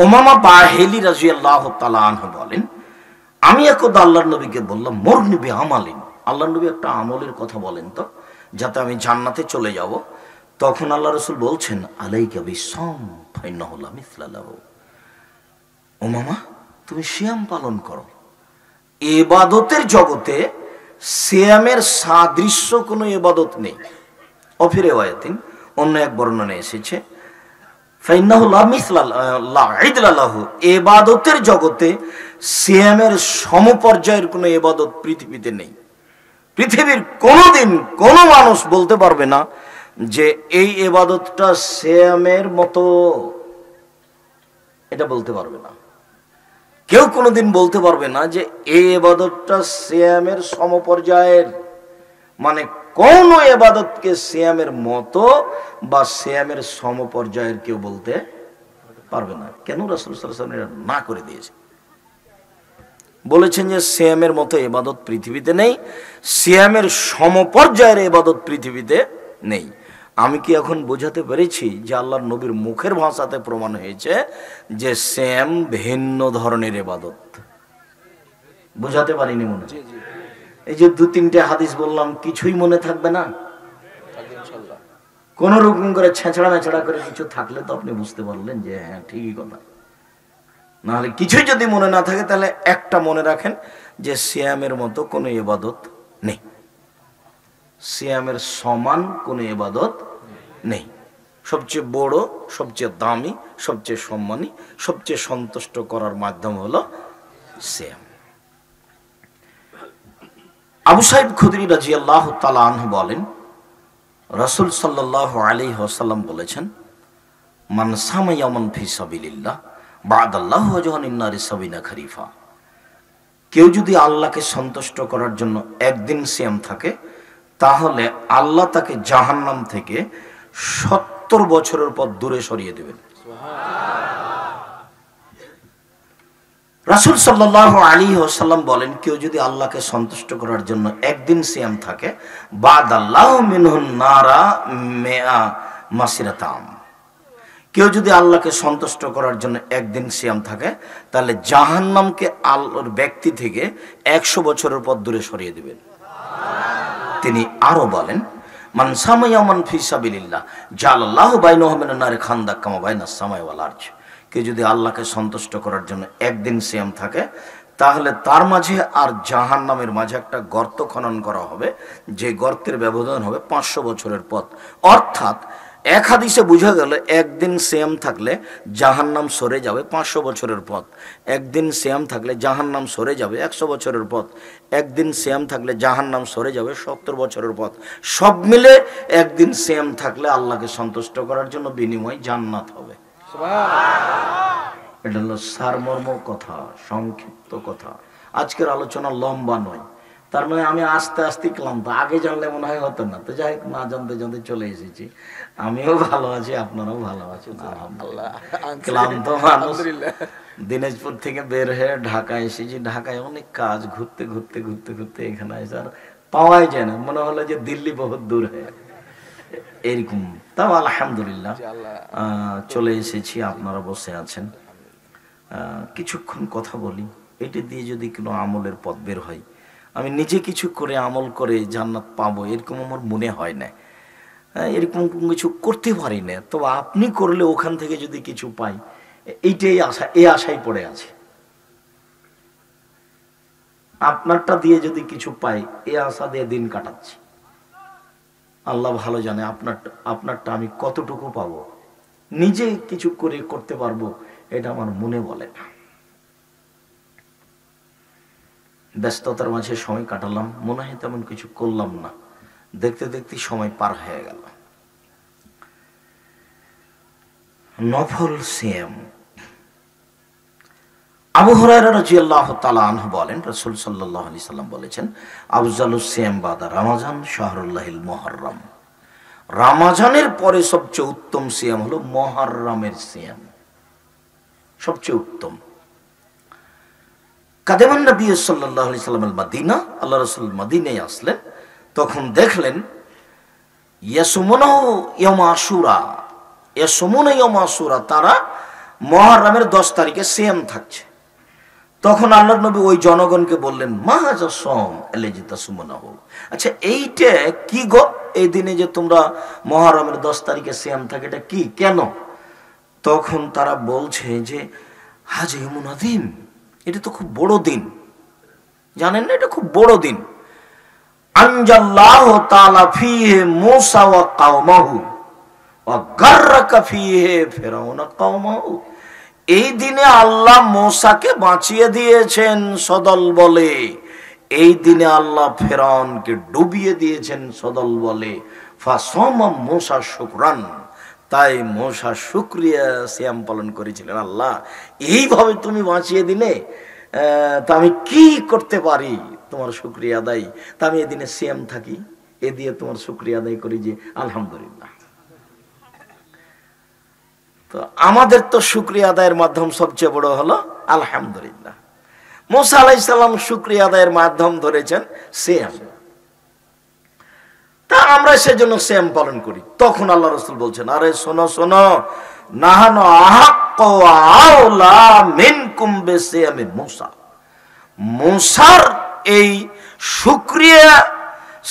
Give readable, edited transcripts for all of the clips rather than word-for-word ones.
উমামা বাহিলি রাদিয়াল্লাহু তাআলা আনহু বলেন, আমি একদা আল্লাহর নবীকে বললাম, মুরনি বিআমালিন, আল্লাহর নবী একটা আমলের কথা বলেন তো, যাতে আমি জান্নাতে চলে যাব। তখন আল্লাহ রাসূল বলছেন, আলাইকা বিসসাম ফাইন্নাহু লা মিসলা লাহু। উমামা, তুমি সিয়াম পালন করো। ইবাদতের জগতে সিয়ামের সাদৃশ্য কোনো ইবাদত নেই। অফির রিওয়ায়াতিন, অন্য এক বর্ণনায় এসেছে, ফাইন্নাহু লা মিসলা লা ইদলা লাহু, ইবাদতের জগতে সিয়ামের সমপর্যায়ের কোনো ইবাদত পৃথিবীতে নেই। পৃথিবীর কোনোদিন কোনো মানুষ বলতে পারবে না যে এই ইবাদতটা সিয়ামের মতো, এটা বলতে পারবে না। কেউ কোনোদিন বলতে পারবে না যে এই ইবাদতটা সিয়ামের সমপর্যায়ের, মানে কোন ইবাদতকে সিয়ামের মতো বা সিয়ামের সমপর্যায়ের কেউ বলতে পারবে না। কেন? রাসূল সাল্লাল্লাহু আলাইহি ওয়াসাল্লাম এটা না করে দিয়েছে। বলেছেন যে সিয়ামের মতো ইবাদত পৃথিবীতে নেই, সিয়ামের সমপর্যায়ের ইবাদত পৃথিবীতে নেই। আমি কি এখন বোঝাতে পেরেছি যে আল্লাহর নবীর মুখের ভাষাতে প্রমাণ হয়েছে যে সিয়াম ভিন্ন ধরনের ইবাদত? বোঝাতে পারিনি মনে হয়? এই যে দু তিনটে হাদিস বললাম, কিছুই মনে থাকবে না? কোন রকম করে ছেঁচড়া মেছড়া করে কিছু থাকলে তো আপনি বুঝতে পারলেন যে হ্যাঁ ঠিকই কথা। নাহলে কিছুই যদি মনে না থাকে তাহলে একটা মনে রাখেন যে সিয়ামের মতো কোনো ইবাদত নেই, সিয়ামের সমান কোনো ইবাদত নেই। সবচেয়ে বড়, সবচেয়ে দামি, সবচেয়ে সম্মানী, সবচেয়ে সন্তুষ্ট করার মাধ্যম হলো সিয়াম। আবু সাঈদ খুদরি রাদিয়াল্লাহু তাআলা আনহু বলেন, রাসূল সাল্লাল্লাহু আলাইহি ওয়াসাল্লাম বলেছেন, মান সামা ইয়ামান ফি সাবিলিল্লাহ বা'দাল্লাহু ওয়াজহানিন নারি সাবিনা খরিফা। কেউ যদি আল্লাহকে সন্তুষ্ট করার জন্য একদিন সিয়াম থাকে, তাহলে আল্লাহ তাকে জাহান্নাম থেকে 70 বছরের পর দূরে সরিয়ে দেবেন। রাসূল সাল্লাল্লাহু আলাইহি ওয়াসাল্লাম বলেন, কেউ যদি আল্লাহকে সন্তুষ্ট করার জন্য একদিন সিয়াম থাকে, বা'দাল্লাহু মিনহুন নারা মিআ মাসিরাতাম। কেউ যদি আল্লাহকে সন্তুষ্ট করার জন্য একদিন সিয়াম থাকে, তাহলে জাহান্নামকে আল্লাহর ব্যক্তি থেকে 100 বছরের পর দূরে সরিয়ে দিবেন। তিনি আরো বলেন, মান সামা ইয়ামান ফি সাবিলিল্লাহ জালাল্লাহু বাইনাহু মিনান নারি খান্দাক কামা বাইনাস সামাই ওয়াল আরজ। কেউ যদি আল্লাহকে সন্তুষ্ট করার জন্য একদিন সিয়াম থাকে, তাহলে তার মাঝে আর জাহান্নামের মাঝে একটা গর্ত খনন করা হবে, যে গর্তের ব্যবধান হবে 500 বছরের পথ। অর্থাৎ এক হাদিসে বোঝা গেল একদিন সিয়াম থাকলে জাহান্নাম সরে যাবে 500 বছরের পথ, একদিন সিয়াম থাকলে জাহান্নাম সরে যাবে 100 বছরের পথ, একদিন সিয়াম থাকলে জাহান্নাম সরে যাবে 70 বছরের পথ। সব মিলে একদিন সিয়াম থাকলে আল্লাহকে সন্তুষ্ট করার জন্য বিনিময় জান্নাত হবে। এটা হলো সারমর্ম কথা, সংক্ষিপ্ত কথা। আজকের আলোচনা লম্বা নয়, তার মানে আমি আস্তে আস্তে ক্লান্ত। আগে জানলে মনে হয় হতো না। তো যাই হোক, না জানতে জানতে চলে এসেছি। আমিও ভালো আছি, আপনারাও ভালো আছেন আলহামদুলিল্লাহ। ক্লান্ত মানুষ। দিনাজপুর থেকে বের হয়ে ঢাকায় এসেছি। ঢাকায় অনেক কাজ, ঘুরতে ঘুরতে ঘুরতে ঘুরতে এখানে এসে আর পাওয়াই যায় না, মনে হলো যে দিল্লি বহুত দূর হয়ে এরকম। তাও আলহামদুলিল্লাহ চলে এসেছি, আপনারা বসে আছেন। কিছুক্ষণ কথা বলি, এটি দিয়ে যদি কোনো আমলের পথ বের হয়। আমি নিজে কিছু করে আমল করে জান্নাত পাবো এরকম আমার মনে হয় না, এরকম কিছু করতে পারি না। তো আপনি করলে ওখান থেকে যদি কিছু পাই, এইটাই আশা, এই আশাই পড়ে আছে। আপনারটা দিয়ে যদি কিছু পাই, এই আশা দিয়ে দিন কাটাচ্ছি। আল্লাহ ভালো জানে আপনারটা আমি কতটুকু পাবো। নিজে কিছু করে করতে পারবো এটা আমার মনে বলে না। ব্যস্ততার মাঝে সময় কাটালাম, মনে হয় তেমন কিছু করলাম না। দেখতে দেখতে সময় পার হয়ে গেল। নফল সিয়াম। আবু হুরায়রা রাদিয়াল্লাহু তাআলা আনহু বলেন, রাসূল সাল্লাল্লাহু আলাইহি সাল্লাম বলেছেন, আফজালুস সিয়াম বাদা রমাজান শাহরুল্লাহিল মুহররম। রমজানের পরে সবচেয়ে উত্তম সিয়াম হলো মুহররমের সিয়াম, সবচেয়ে উত্তম। কাদেমান নবী সাল্লাল্লাহু আলাইহি সাল্লাম মদিনা, আল্লাহ রাসূল মদিনায় আসলেন, তখন দেখলেন ইয়াসুমুনা ইয়াউম আশুরা, ইয়াসুমুনা ইয়াউম আশুরা, তারা মুহররমের 10 তারিখে সিয়াম থাকছে। তখন আল্লাহর নবী ওই জনগণকে বললেন, মাহাজা সম এলাইজি তাসুমুনাহু, আচ্ছা এইটা কি গো, এই দিনে যে তোমরা মুহররমের 10 তারিখে সিয়াম থাকে, এটা কি, কেন? তখন তারা বলছে যে হাজে ইয়ুমুন আযীম, এটা তো খুব বড় দিন, জানেন না, এটা খুব বড় দিন। আনজাল্লাহু তাআলা ফীহি মূসা ওয়া কওমাহু ওয়া গাররাকা ফীহি ফিরআউনা কওমাহু, এই দিনে আল্লাহ মূসাকে বাঁচিয়ে দিয়েছেন সদল বলে, এই দিনে আল্লাহ ফিরআউনকে ডুবিয়ে দিয়েছেন সদল বলে। ফাসামা মূসা শুকরান, তাই মূসা শুকরিয়া সিয়াম পালন করেছিলেন। আল্লাহ এইভাবে তুমি বাঁচিয়ে দিলে, তা আমি কি করতে পারি তোমার শুকরিয়া আদায়, তা আমি এদিনে সিয়াম থাকি, এ দিয়ে তোমার শুকরিয়া আদায় করি যে আলহামদুলিল্লাহ। তো আমাদের তো শুকরিয়া আদায়ের মাধ্যম সবচেয়ে বড় হলো আলহামদুলিল্লাহ। মূসা আলাইহিস সালাম শুকরিয়া আদায়ের মাধ্যম ধরেছেন সিয়াম, তা আমরা সেজন্য সিয়াম পালন করি। তখন আল্লাহ রাসূল বলছেন, আরে শোনো শোনো, নাহানু আহাক্কু ওয়া আওলা মিনকুম বিসিয়ামি মূসা, মূসার এই শুকরিয়া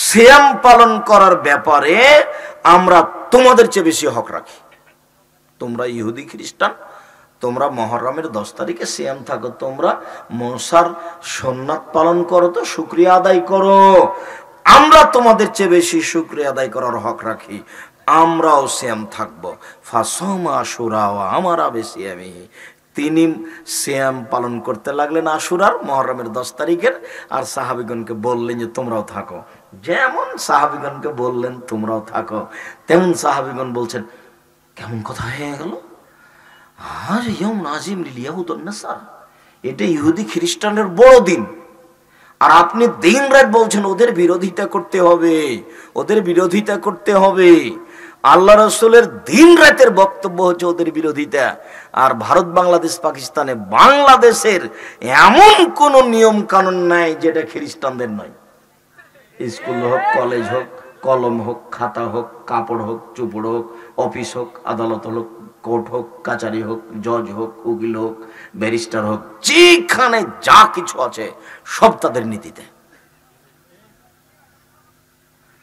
সিয়াম পালন করার ব্যাপারে আমরা তোমাদের চেয়ে বেশি হক রাখি। তোমরা ইহুদি খ্রিস্টান, তোমরা মুহররমের 10 তারিখে সিয়াম থাকো, তোমরা মূসার সুন্নাত পালন করো, তো শুকরিয়া আদায় করো, আমরা তোমাদের চেয়ে বেশি শুকরিয়া আদায় করার হক রাখি, আমরাও সিয়াম থাকবো। ফাসামা আশুরা ওয়া আমারা বিসিয়ামিহি, তিনি সিয়াম পালন করতে লাগলেন আশুরার, মুহররমের 10 তারিখের, আর সাহাবীগণকে বললেন যে তোমরাও থাকো। যেমন সাহাবীগণকে বললেন তোমরাও থাকো, তেমন সাহাবীগণ বলছেন, কেমন কথা হয়ে গেল, আর ইয়াউম আযীম লিল ইয়াহুদ ওয়ান নাসারা, এটা ইহুদি খ্রিস্টানদের বড় দিন, আর আপনি দিন রাত বলছেন ওদের বিরোধিতা করতে হবে, ওদের বিরোধিতা করতে হবে। আল্লাহ রাসূলের দিন রাতের বক্তব্য হচ্ছে ওদের বিরোধিতা। আর ভারত, বাংলাদেশ, পাকিস্তানে বাংলাদেশের এমন কোন নিয়ম কানুন নাই যেটা খ্রিস্টানদের নয়। স্কুল হোক, কলেজ হোক, কলম হোক, খাতা হোক, কাপড় হোক, চুপড় হোক, অফিস হোক, আদালত হোক, কোর্ট হোক, কাচারি হোক, জজ হোক, উকিল হোক, ব্যারিস্টার হোক, যেখানে যা কিছু আছে সব তাদের নীতিতে।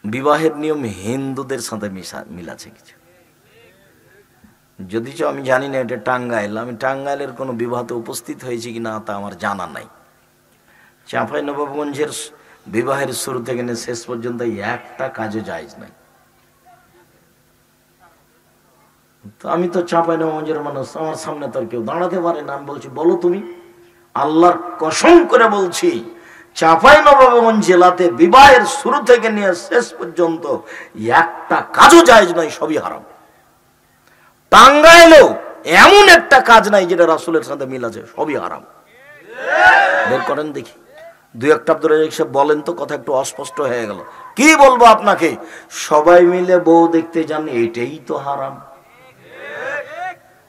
বিবাহের নিয়ম হিন্দুদের সাথে মিল আছে কিছু, যদিও আমি জানি না এটা টাঙ্গাইল, আমি টাঙ্গাইলের কোনো বিবাহতে উপস্থিত হয়েছি কিনা তা আমার জানা নাই। চাঁপাইনবাবগঞ্জের বিবাহের শুরু থেকে শেষ পর্যন্ত একটা কাজে জায়েজ নাই। তো আমি তো চাঁপাইনবাবগঞ্জের মানুষ, আমার সামনে তো আর কেউ দাঁড়াতে পারে না। আমি বলছি বলো তুমি, আল্লাহর কসম করে বলছি চাঁপাইনবাবগঞ্জ জেলাতে বিবাহের শুরু থেকে নিয়ে শেষ পর্যন্ত একটা কাজও জায়েজ নাই, সবই হারাম। টাঙ্গাইলেও এমন একটা কাজ নাই যেটা রাসূলের সাথে মিল আছে, সবই হারাম। বের করেন দেখি, দুই একটা বলেন তো, কথা একটু অস্পষ্ট হয়ে গেল। কি বলবো আপনাকে, সবাই মিলে বউ দেখতে যান, এটাই তো হারাম।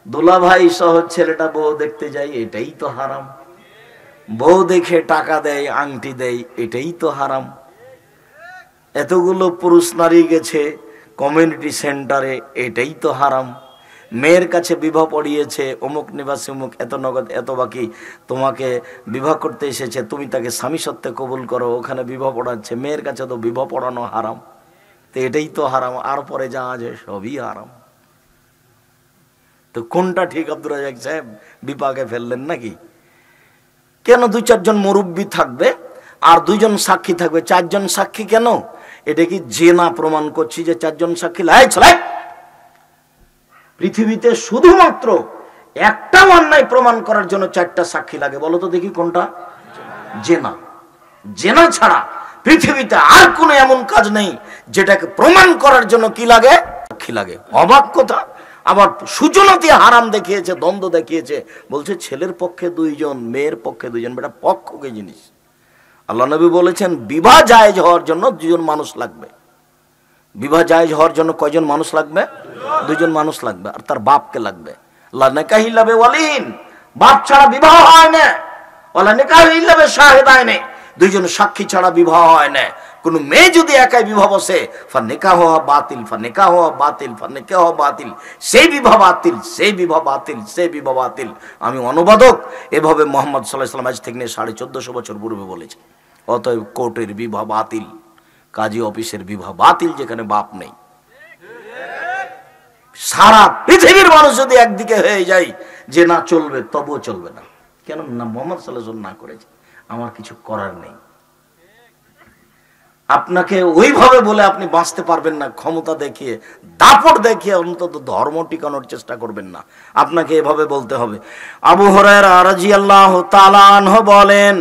দোলা ভাই সহ ছেলেটা বউ দেখতে যায়, এটাই তো হারাম। বউ দেখে টাকা দেয়, আংটি দেয়, এটাই তো হারাম। এতগুলো পুরুষ নারী গেছে কমিউনিটি সেন্টারে, এটাই তো হারাম। মেয়ের কাছে বিবাহ পড়িয়েছে অমুক নিবাসী অমুক, এত নগদ এত বাকি, তোমাকে বিবাহ করতে এসেছে, তুমি তাকে স্বামী সত্ত্বে কবুল করো, ওখানে বিবাহ পড়াচ্ছে, মেয়ের কাছে তো বিবাহ পড়ানো হারাম। তো এটাই তো হারাম, আর পরে যা আছে সবই হারাম। তো কোনটা ঠিক আব্দুর রাজ্জাক সাহেব, বিপাকে ফেললেন নাকি? কেন 2-4 জন মুরব্বী থাকবে আর 2 জন সাক্ষী থাকবে, 4 জন সাক্ষী কেন? এটা কি জেনা প্রমাণ করছি যে 4 জন সাক্ষী? পৃথিবীতে শুধুমাত্র একটা অন্যায় প্রমাণ করার জন্য 4টা সাক্ষী লাগে, বলো তো দেখি কোনটা? জেনা। জেনা ছাড়া পৃথিবীতে আর কোনো এমন কাজ নেই যেটাকে প্রমাণ করার জন্য কি লাগে? সাক্ষী লাগে। অবাক কথা। আবার সূচনাতে হারাম দেখিয়েছে, দ্বন্দ্ব দেখিয়েছে, বলছে ছেলের পক্ষে 2 জন, মেয়ের পক্ষে 2 জন। বেটা পক্ষ কি জিনিস? আল্লাহ নবী বলেছেন বিবাহ জায়েজ হওয়ার জন্য 2 জন মানুষ লাগবে। বিবাহ জায়েজ হওয়ার জন্য কয়জন মানুষ লাগবে? 2 জন মানুষ লাগবে, আর তার বাপকে লাগবে। লা নিকাহ ইল্লা বিওয়ালিন, বাপ ছাড়া বিবাহ হয় না। ওয়ালা নিকাহ ইল্লা বিশাহিদাইন, 2 জন সাক্ষী ছাড়া বিবাহ হয় না। কোন মেয়ে যদি একাই বিবাহ বসে ফানিকাহ বাতিল, ফানিকাহ বাতিল, ফানিকাহ বাতিল, সেই বিবাহ বাতিল, সেই বিবাহ বাতিল, সেই বিবাহ বাতিল। আমি অনুবাদক, এভাবে মোহাম্মদ সাল্লাল্লাহু আলাইহি ওয়াসাল্লাম আজ থেকে 1450 বছর পূর্বে বলেছে। অতএব কোর্টের বিবাহ বাতিল, কাজী অফিসের বিবাহ বাতিল, যেখানে বাপ নেই। সারা পৃথিবীর মানুষ যদি একদিকে হয়ে যায় যে না চলবে, তবুও চলবে না। কেন না? মোহাম্মদ সাল্লাল্লাহু আলাইহি ওয়াসাল্লাম না করেছে, আমার কিছু করার নেই। আপনাকে ওইভাবে বলে আপনি বাঁচতে পারবেন না, ক্ষমতা দেখিয়ে, দাপট দেখিয়ে অন্তত ধর্ম টিকানোর চেষ্টা করবেন না। আপনাকে এভাবে বলতে হবে। আবু হুরায়রা রাদিয়াল্লাহু তাআলা আনহু বলেন,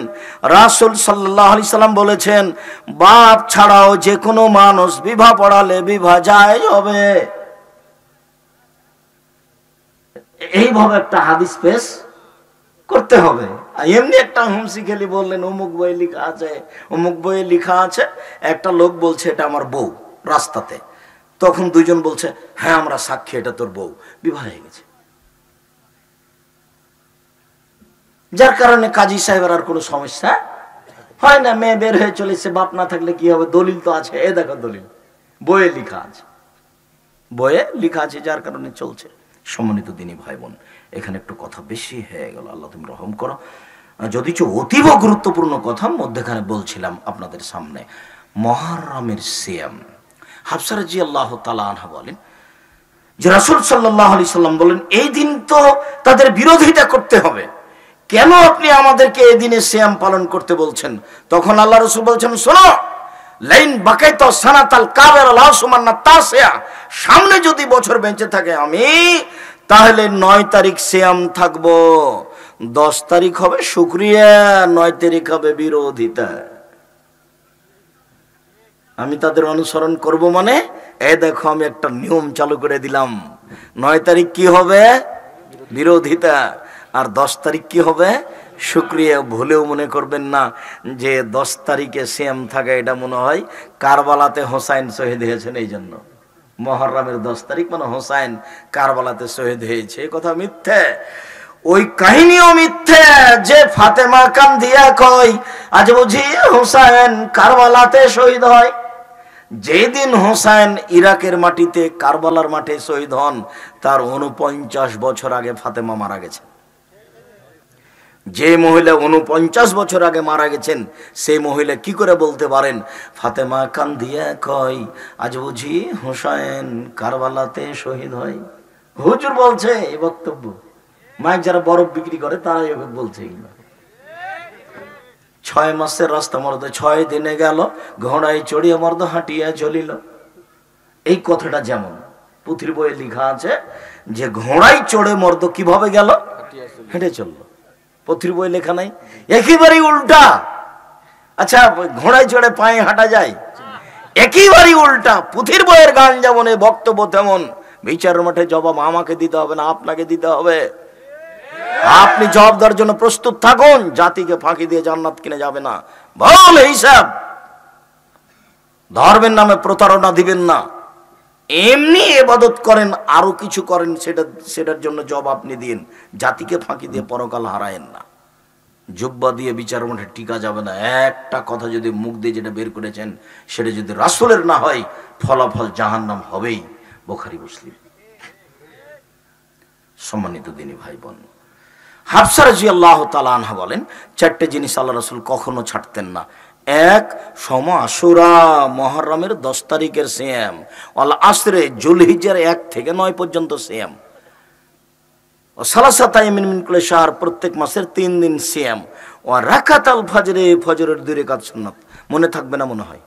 রাসূল সাল্লাল্লাহু আলাইহি সাল্লাম বলেছেন, বাপ ছাড়াও যে কোনো মানুষ বিবাহ পড়ালে বিবাহ জায়েজ হবে। এইভাবে একটা হাদিস পেশ করতে হবে। এমনি একটা হুমসি খেলি বললেন অমুক বইয়ে লেখা আছে, অমুক বইয়ে লেখা আছে। একটা লোক বলছে এটা আমার বউ রাস্তাতে, তখন দুইজন বলছে হ্যাঁ আমরা সাক্ষী এটা তোর বউ, বিবাহ হয়ে গেছে। যার কারণে কাজী সাহেবের আর কোনো সমস্যা হয় না। মেয়ে বের হয়ে চলেছে, বাপ না থাকলে কি হবে? দলিল তো আছে, এ দেখো দলিল, বইয়ে লেখা আছে, বইয়ে লেখা আছে, যার কারণে চলছে। সম্মানিত দিনী ভাই বোন, এখানে একটু কথা বেশি হয়ে গেল, আল্লাহ তুমি রহম করো। যদিচ অতীব গুরুত্বপূর্ণ কথা মধ্যখানে বলছিলাম আপনাদের সামনে, মুহররমের সিয়াম। হাফসা রাদিয়াল্লাহু তাআলা আনহা বলেন যে রাসূল সাল্লাল্লাহু আলাইহি সাল্লাম বলেন, এই দিন তো তাদের বিরোধিতা করতে হবে, কেন আপনি আমাদেরকে এই দিনে সিয়াম পালন করতে বলছেন? তখন আল্লাহ রাসূল বলছেন, শোনো, লাইন বাকাইতা সানাতাল কাবের লা সুমান্না তাসিয়া, সামনে যদি বছর বেঁচে থাকে আমি, তাহলে 9 তারিখ সিয়াম থাকবো, 10 তারিখ হবে শুকরিয়া, 9 তারিখ হবে বিরোধিতা। আমি তাদের অনুসরণ করব মানে, এই দেখো আমি একটা নিয়ম চালু করে দিলাম, 9 তারিখ কি হবে? বিরোধিতা, আর 10 তারিখ কি হবে? শুকরিয়া। ভুলেও মনে করবেন না যে 10 তারিখে সিয়াম থাকা এটা মনে হয় কারবালাতে হোসাইন শহীদ হয়েছেন এই জন্য। মুহররমের 10 তারিখ মানে হোসাইন কারবালাতে শহীদ হয়েছে, এই কথা মিথ্যে। ওই কাহিনীও মিথ্যে যে ফাতেমা কান্দিয়া কয় আজ বুঝি হোসাইন কারবালাতে শহীদ হয়। যেদিন হোসাইন ইরাকের মাটিতে কারবালার মাঠে শহীদ হন, তার 49 বছর আগে ফাতেমা মারা গেছে। যে মহিলা 49 বছর আগে মারা গেছেন, সেই মহিলা কি করে বলতে পারেন ফাতেমা কান্দিয়া কয় আজ বুঝি হোসাইন কারবালাতে শহীদ হয়? হুজুর বলছে এই বক্তব্য, মাইক যারা বরফ বিক্রি করে তারাই বলছে। 6 মাসের রাস্তা মর্দ 6 দিনে গেল, ঘোড়ায় চড়িয়ে মর্দ হাঁটিয়া চলিল। এই কথাটা যেমন পুথির বইয়ে লেখা আছে যে ঘোড়ায় চড়ে মর্দ কিভাবে গেল? হেঁটে চললো। পুথির বই লেখা নাই, একেবারেই উল্টা। আচ্ছা, ঘোড়ায় চড়ে পায়ে হাঁটা যায়? একেবারেই উল্টা। পুথির বইয়ের গান যেমন, বক্তব্য তেমন। বিচারের মাঠে জবাব আমাকে দিতে হবে না, আপনাকে দিতে হবে। আপনি জবাব দেওয়ার জন্য প্রস্তুত থাকুন, জাতিকে ফাঁকি দিয়ে জান্নাত কিনে যাবে না। বল হিসাব, ধর্মের নামে প্রতারণা দিবেন না। এমনি ইবাদত করেন, আরো কিছু করেন, সেটার জন্য জবাব আপনি দিন। জাতিকে ফাঁকি দিয়ে পরকাল হারায়েন না। জুব্বা দিয়ে বিচার মাঠে টিকা যাবে না। একটা কথা যদি মুখ দিয়ে যেটা বের করেছেন সেটা যদি রাসূলের না হয়, ফলাফল জাহান্নাম হবেই। বুখারী মুসলিম। সম্মানিত দিনী ভাই বোন, হাফসা রাদিয়াল্লাহু তাআলা আনহা বলেন, 4টে জিনিস আল্লাহ রাসূল কখনো ছাড়তেন না। 1, সোম আশুরা, মুহররমের 10 তারিখের সিয়াম। ওয়াল আসরে, যুলহিজ্জার 1 থেকে 9 পর্যন্ত সিয়াম। ও সালাসাতা ইয়ামিন মিন কুল্লি শাহর, প্রত্যেক মাসের 3 দিন সিয়াম। ও রাকাতাল ফজরে, ফজরের 2 রাকাত সুন্নাত। মনে থাকবে না মনে হয়?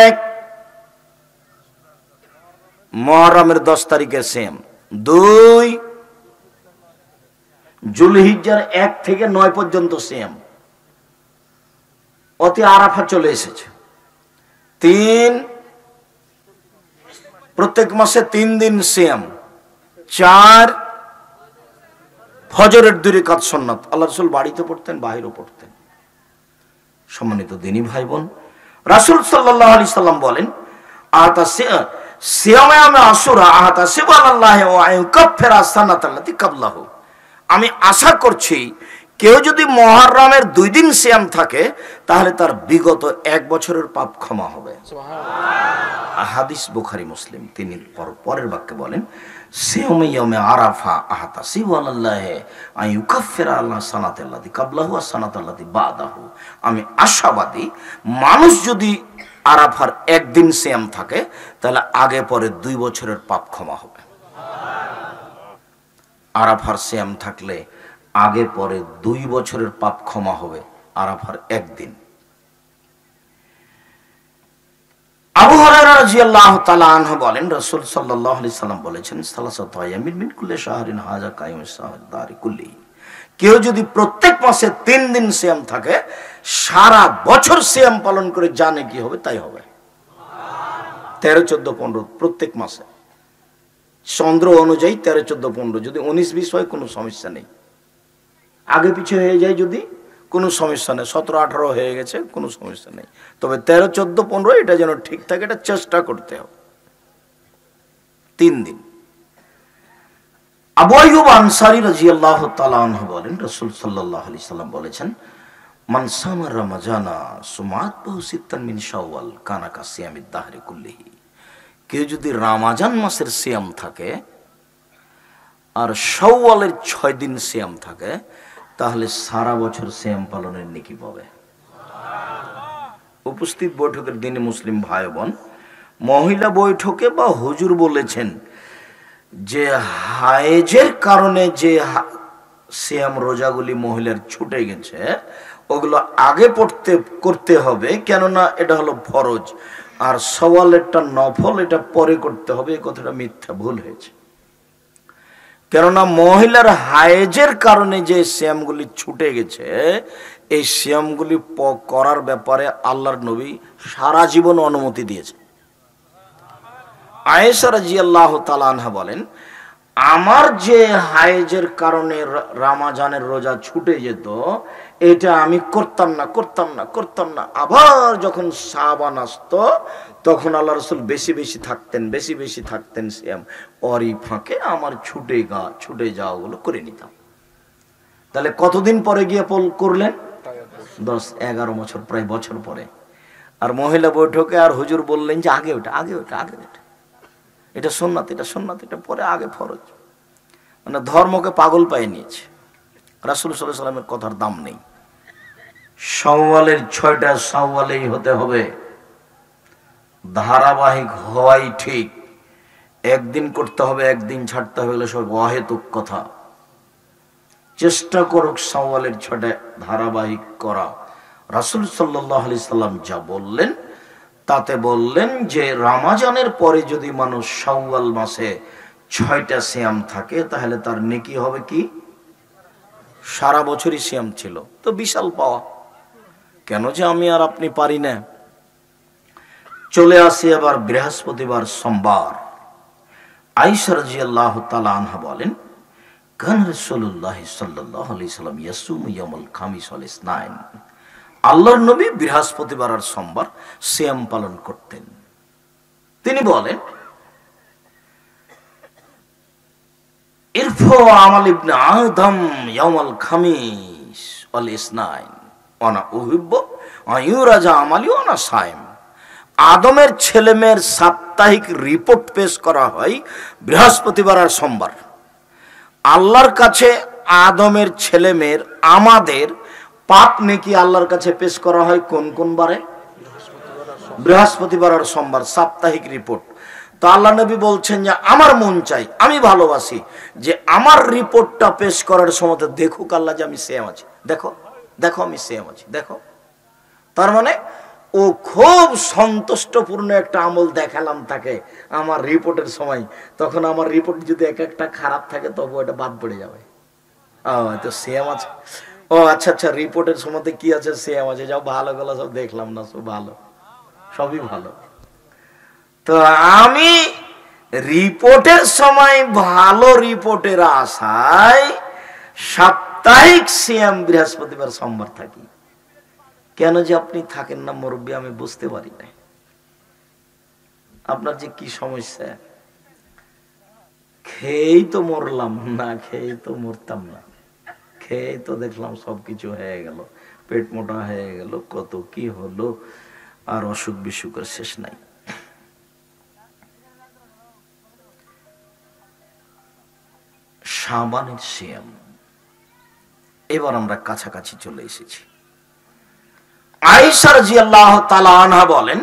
1, মুহররমের 10 তারিখের সিয়াম। 2, যুলহিজ্জার 1 থেকে 9 পর্যন্ত সিয়াম। অতি আরাফা চলে এসেছে। 3, প্রত্যেক মাসে 3 দিন সিয়াম। 4, ফজরের 2 রাকাত সুন্নাত। আল্লাহ রাসূল বাড়িতে পড়তেন, বাইরেও পড়তেন। সম্মানিত দিনী ভাই বোন, রাসূল সাল্লাল্লাহু আলাইহি সাল্লাম বলেন, আতা সিয়ামে আশুরা আতা সিবাল্লাহি ওয়া ইউকাফিরা সানাতাল্লাতি কাবলাহু। আমি আশা করছি কেউ যদি মুহররমের 2 দিন সিয়াম থাকে তাহলে তার বিগত 1 বছরের পাপ ক্ষমা হবে। হাদিস বুখারী মুসলিম। তিনি পরের বাক্যে বলেন, সিয়ামে ইয়ামে আরাফা আহতাসিবু আলাল্লাহি আন ইউকাফিরা আল্লাহ সানাতাল্লাতি ক্বাবলাহু ওয়া সানাতাল্লাতি বাদাহু। আমি আশাবাদী মানুষ যদি আরাফার 1 দিন সিয়াম থাকে তাহলে আগে পরে 2 বছরের পাপ ক্ষমা হবে। আরাফার সিয়াম থাকলে আগে পরে 2 বছরের পাপ ক্ষমা হবে আরাফার 1 দিন। আবু হুরায়রা রাদিয়াল্লাহু তাআলা আনহু বলেন, রাসূল সাল্লাল্লাহু আলাইহি সাল্লাম বলেছেন, সালাসাতু আয়ামিন মিন কুল্লি শাহরিন হাযা কায়িমুস শাহরি দারি কুল্লি। কেউ যদি প্রত্যেক মাসে 3 দিন সিয়াম থাকে, সারা বছর সিয়াম পালন করে জানে কি হবে তাই হবে। 13, 14, 15 প্রত্যেক মাসে, চন্দ্র অনুযায়ী 13, 14, 15। যদি 19, 20 হয় কোনো সমস্যা নেই, আগে পিছে হয়ে যায় যদি কোনো সমস্যা নেই, 17, 18 হয়ে গেছে কোনো সমস্যা নেই, তবে 13, 14, 15 এটা যেন ঠিক থাকে, এটা চেষ্টা করতে হবে 3 দিন। আবু আইয়ুব আনসারী রাদিয়াল্লাহু তাআলা আনহু বলেন, রাসূল সাল্লাল্লাহু আলাইহি সাল্লাম বলেছেন, মান সামা রমাজানা সুমাতহু সিত্তান মিন শাওয়াল কানা কাসিয়ামিদ দাহরি কুল্লিহি। কেউ যদি রমাজান মাসের সিয়াম থাকে আর শাওয়ালের 6 দিন সিয়াম থাকে তাহলে সারা বছর সিয়াম পালনের নেকি পাবে। উপস্থিত বৈঠকের দিনে মুসলিম ভাই বোন, মহিলা বৈঠকে বা হুজুর বলেছেন যে হায়েজের কারণে যে সিয়াম রোজাগুলি মহিলার ছুটে গেছে ওগুলো আগে করতে হবে, কেননা এটা হলো ফরজ, আর সওয়ালেরটা নফল, এটা পরে করতে হবে। এই কথাটা মিথ্যা, ভুল হয়েছে। কেননা মহিলার হায়েজের কারণে যে সিয়ামগুলি ছুটে গেছে এই সিয়ামগুলি করার ব্যাপারে আল্লাহর নবী সারা জীবন অনুমতি দিয়েছে। আয়েশা রাদিয়াল্লাহু তাআলা আনহা বলেন, আমার যে হায়েজের কারণে রমজানের রোজা ছুটে যেত এটা আমি করতাম না। আবার যখন শাবান আসতো তখন আল্লাহ রাসূল বেশি বেশি থাকতেন সিয়াম, ওরই ফাঁকে আমার ছুটে যাওয়াগুলো করে নিতাম। তাহলে কতদিন পরে গিয়ে করলেন? 10-11 বছর, প্রায় বছর পরে। আর মহিলা বৈঠকে আর হুজুর বললেন যে আগে ওটা, এটা সুন্নাত, এটা পরে, আগে ফরজ। মানে ধর্মকে পাগল পায়ে নিয়েছে। রাসূল সাল্লাল্লাহু আলাইহি ওয়াসাল্লামের কথার দাম নেই। শাওয়ালের 6টা শাওয়ালেই হতে হবে, ধারাবাহিক হওয়াই ঠিক। একদিন করতে হবে, একদিন ছাড়তে হবে, সব অহেতুক কথা। চেষ্টা করুক শাওয়ালের 6টা ধারাবাহিক করা। রাসূল সাল্লাল্লাহু আলাইহি সাল্লাম যা বললেন তাতে বললেন যে রমজানের পরে যদি মানুষ শাওয়াল মাসে 6টা সিয়াম থাকে তাহলে তার নেকি হবে কি সারা বছরই সিয়াম ছিল। তো বিশাল পাওয়া। কেন যে আমি আর আপনি পারি না। চলে আসি আবার বৃহস্পতিবার, সোমবার। আয়েশা রাদিয়াল্লাহু তাআলা আনহা বলেন, কান রাসূলুল্লাহ সাল্লাল্লাহু আলাইহি সাল্লাম ইয়াসুমু ইয়াউমাল খামিস ওয়াল ইসনাইন। আল্লাহর নবী বৃহস্পতিবার আর সোমবার সিয়াম পালন করতেন। তিনি বলেন, ইরফু আমাল ইবনে আদম ইয়াউমাল খামিস ওয়াল ইসনাইন ওয়ানা উহিব্বু আন ইউরাজা আমালি ওয়ানা সাইম। আদমের ছেলেমেয়ের সাপ্তাহিক রিপোর্ট পেশ করা হয় বৃহস্পতিবার আর সোমবার। আল্লাহর কাছে আদমের ছেলেমেয়ের আমাদের পাপ নেকি আল্লাহর কাছে পেশ করা হয় কোন বারে? বৃহস্পতিবার আর সোমবার, সাপ্তাহিক রিপোর্ট। তো আল্লাহ নবী বলছেন যে আমার মন চাই, আমি ভালোবাসি যে আমার রিপোর্টটা পেশ করার সময় দেখুক আল্লাহ যে আমি সিয়াম আছি, দেখো আমি সিয়াম আছি, দেখো। তার মানে ও খুব সন্তুষ্টপূর্ণ একটা আমল দেখালাম তাকে আমার রিপোর্টের সময়। তখন আমার রিপোর্ট যদি একটা খারাপ থাকে তবু এটা বাদ পড়ে যাবে। তো সিয়াম আছে, ও আচ্ছা, রিপোর্টের সময় কি আছে? সিয়াম আছে। যাও, ভালো গেলো, সব দেখলাম না, সব ভালো, সবই ভালো। তো আমি রিপোর্টের সময় ভালো রিপোর্টের আশায় সাপ্তাহিক সিয়াম বৃহস্পতিবার সোমবার থাকি। কেন যে আপনি থাকেন না মুরব্বী আমি বুঝতে পারি না। আপনার যে কি সমস্যা, খেয়েই তো মরলাম, না খেয়েই তো মরতাম না। খেয়ে তো দেখলাম সবকিছু হয়ে গেল, পেট মোটা হয়ে গেল, কত কি হলো, আর অসুখ বিসুখের শেষ নাই। শাবানের সিয়াম, এবার আমরা কাছাকাছি চলে এসেছি। আয়েশা রাদিয়াল্লাহু তাআলা আনহা বলেন,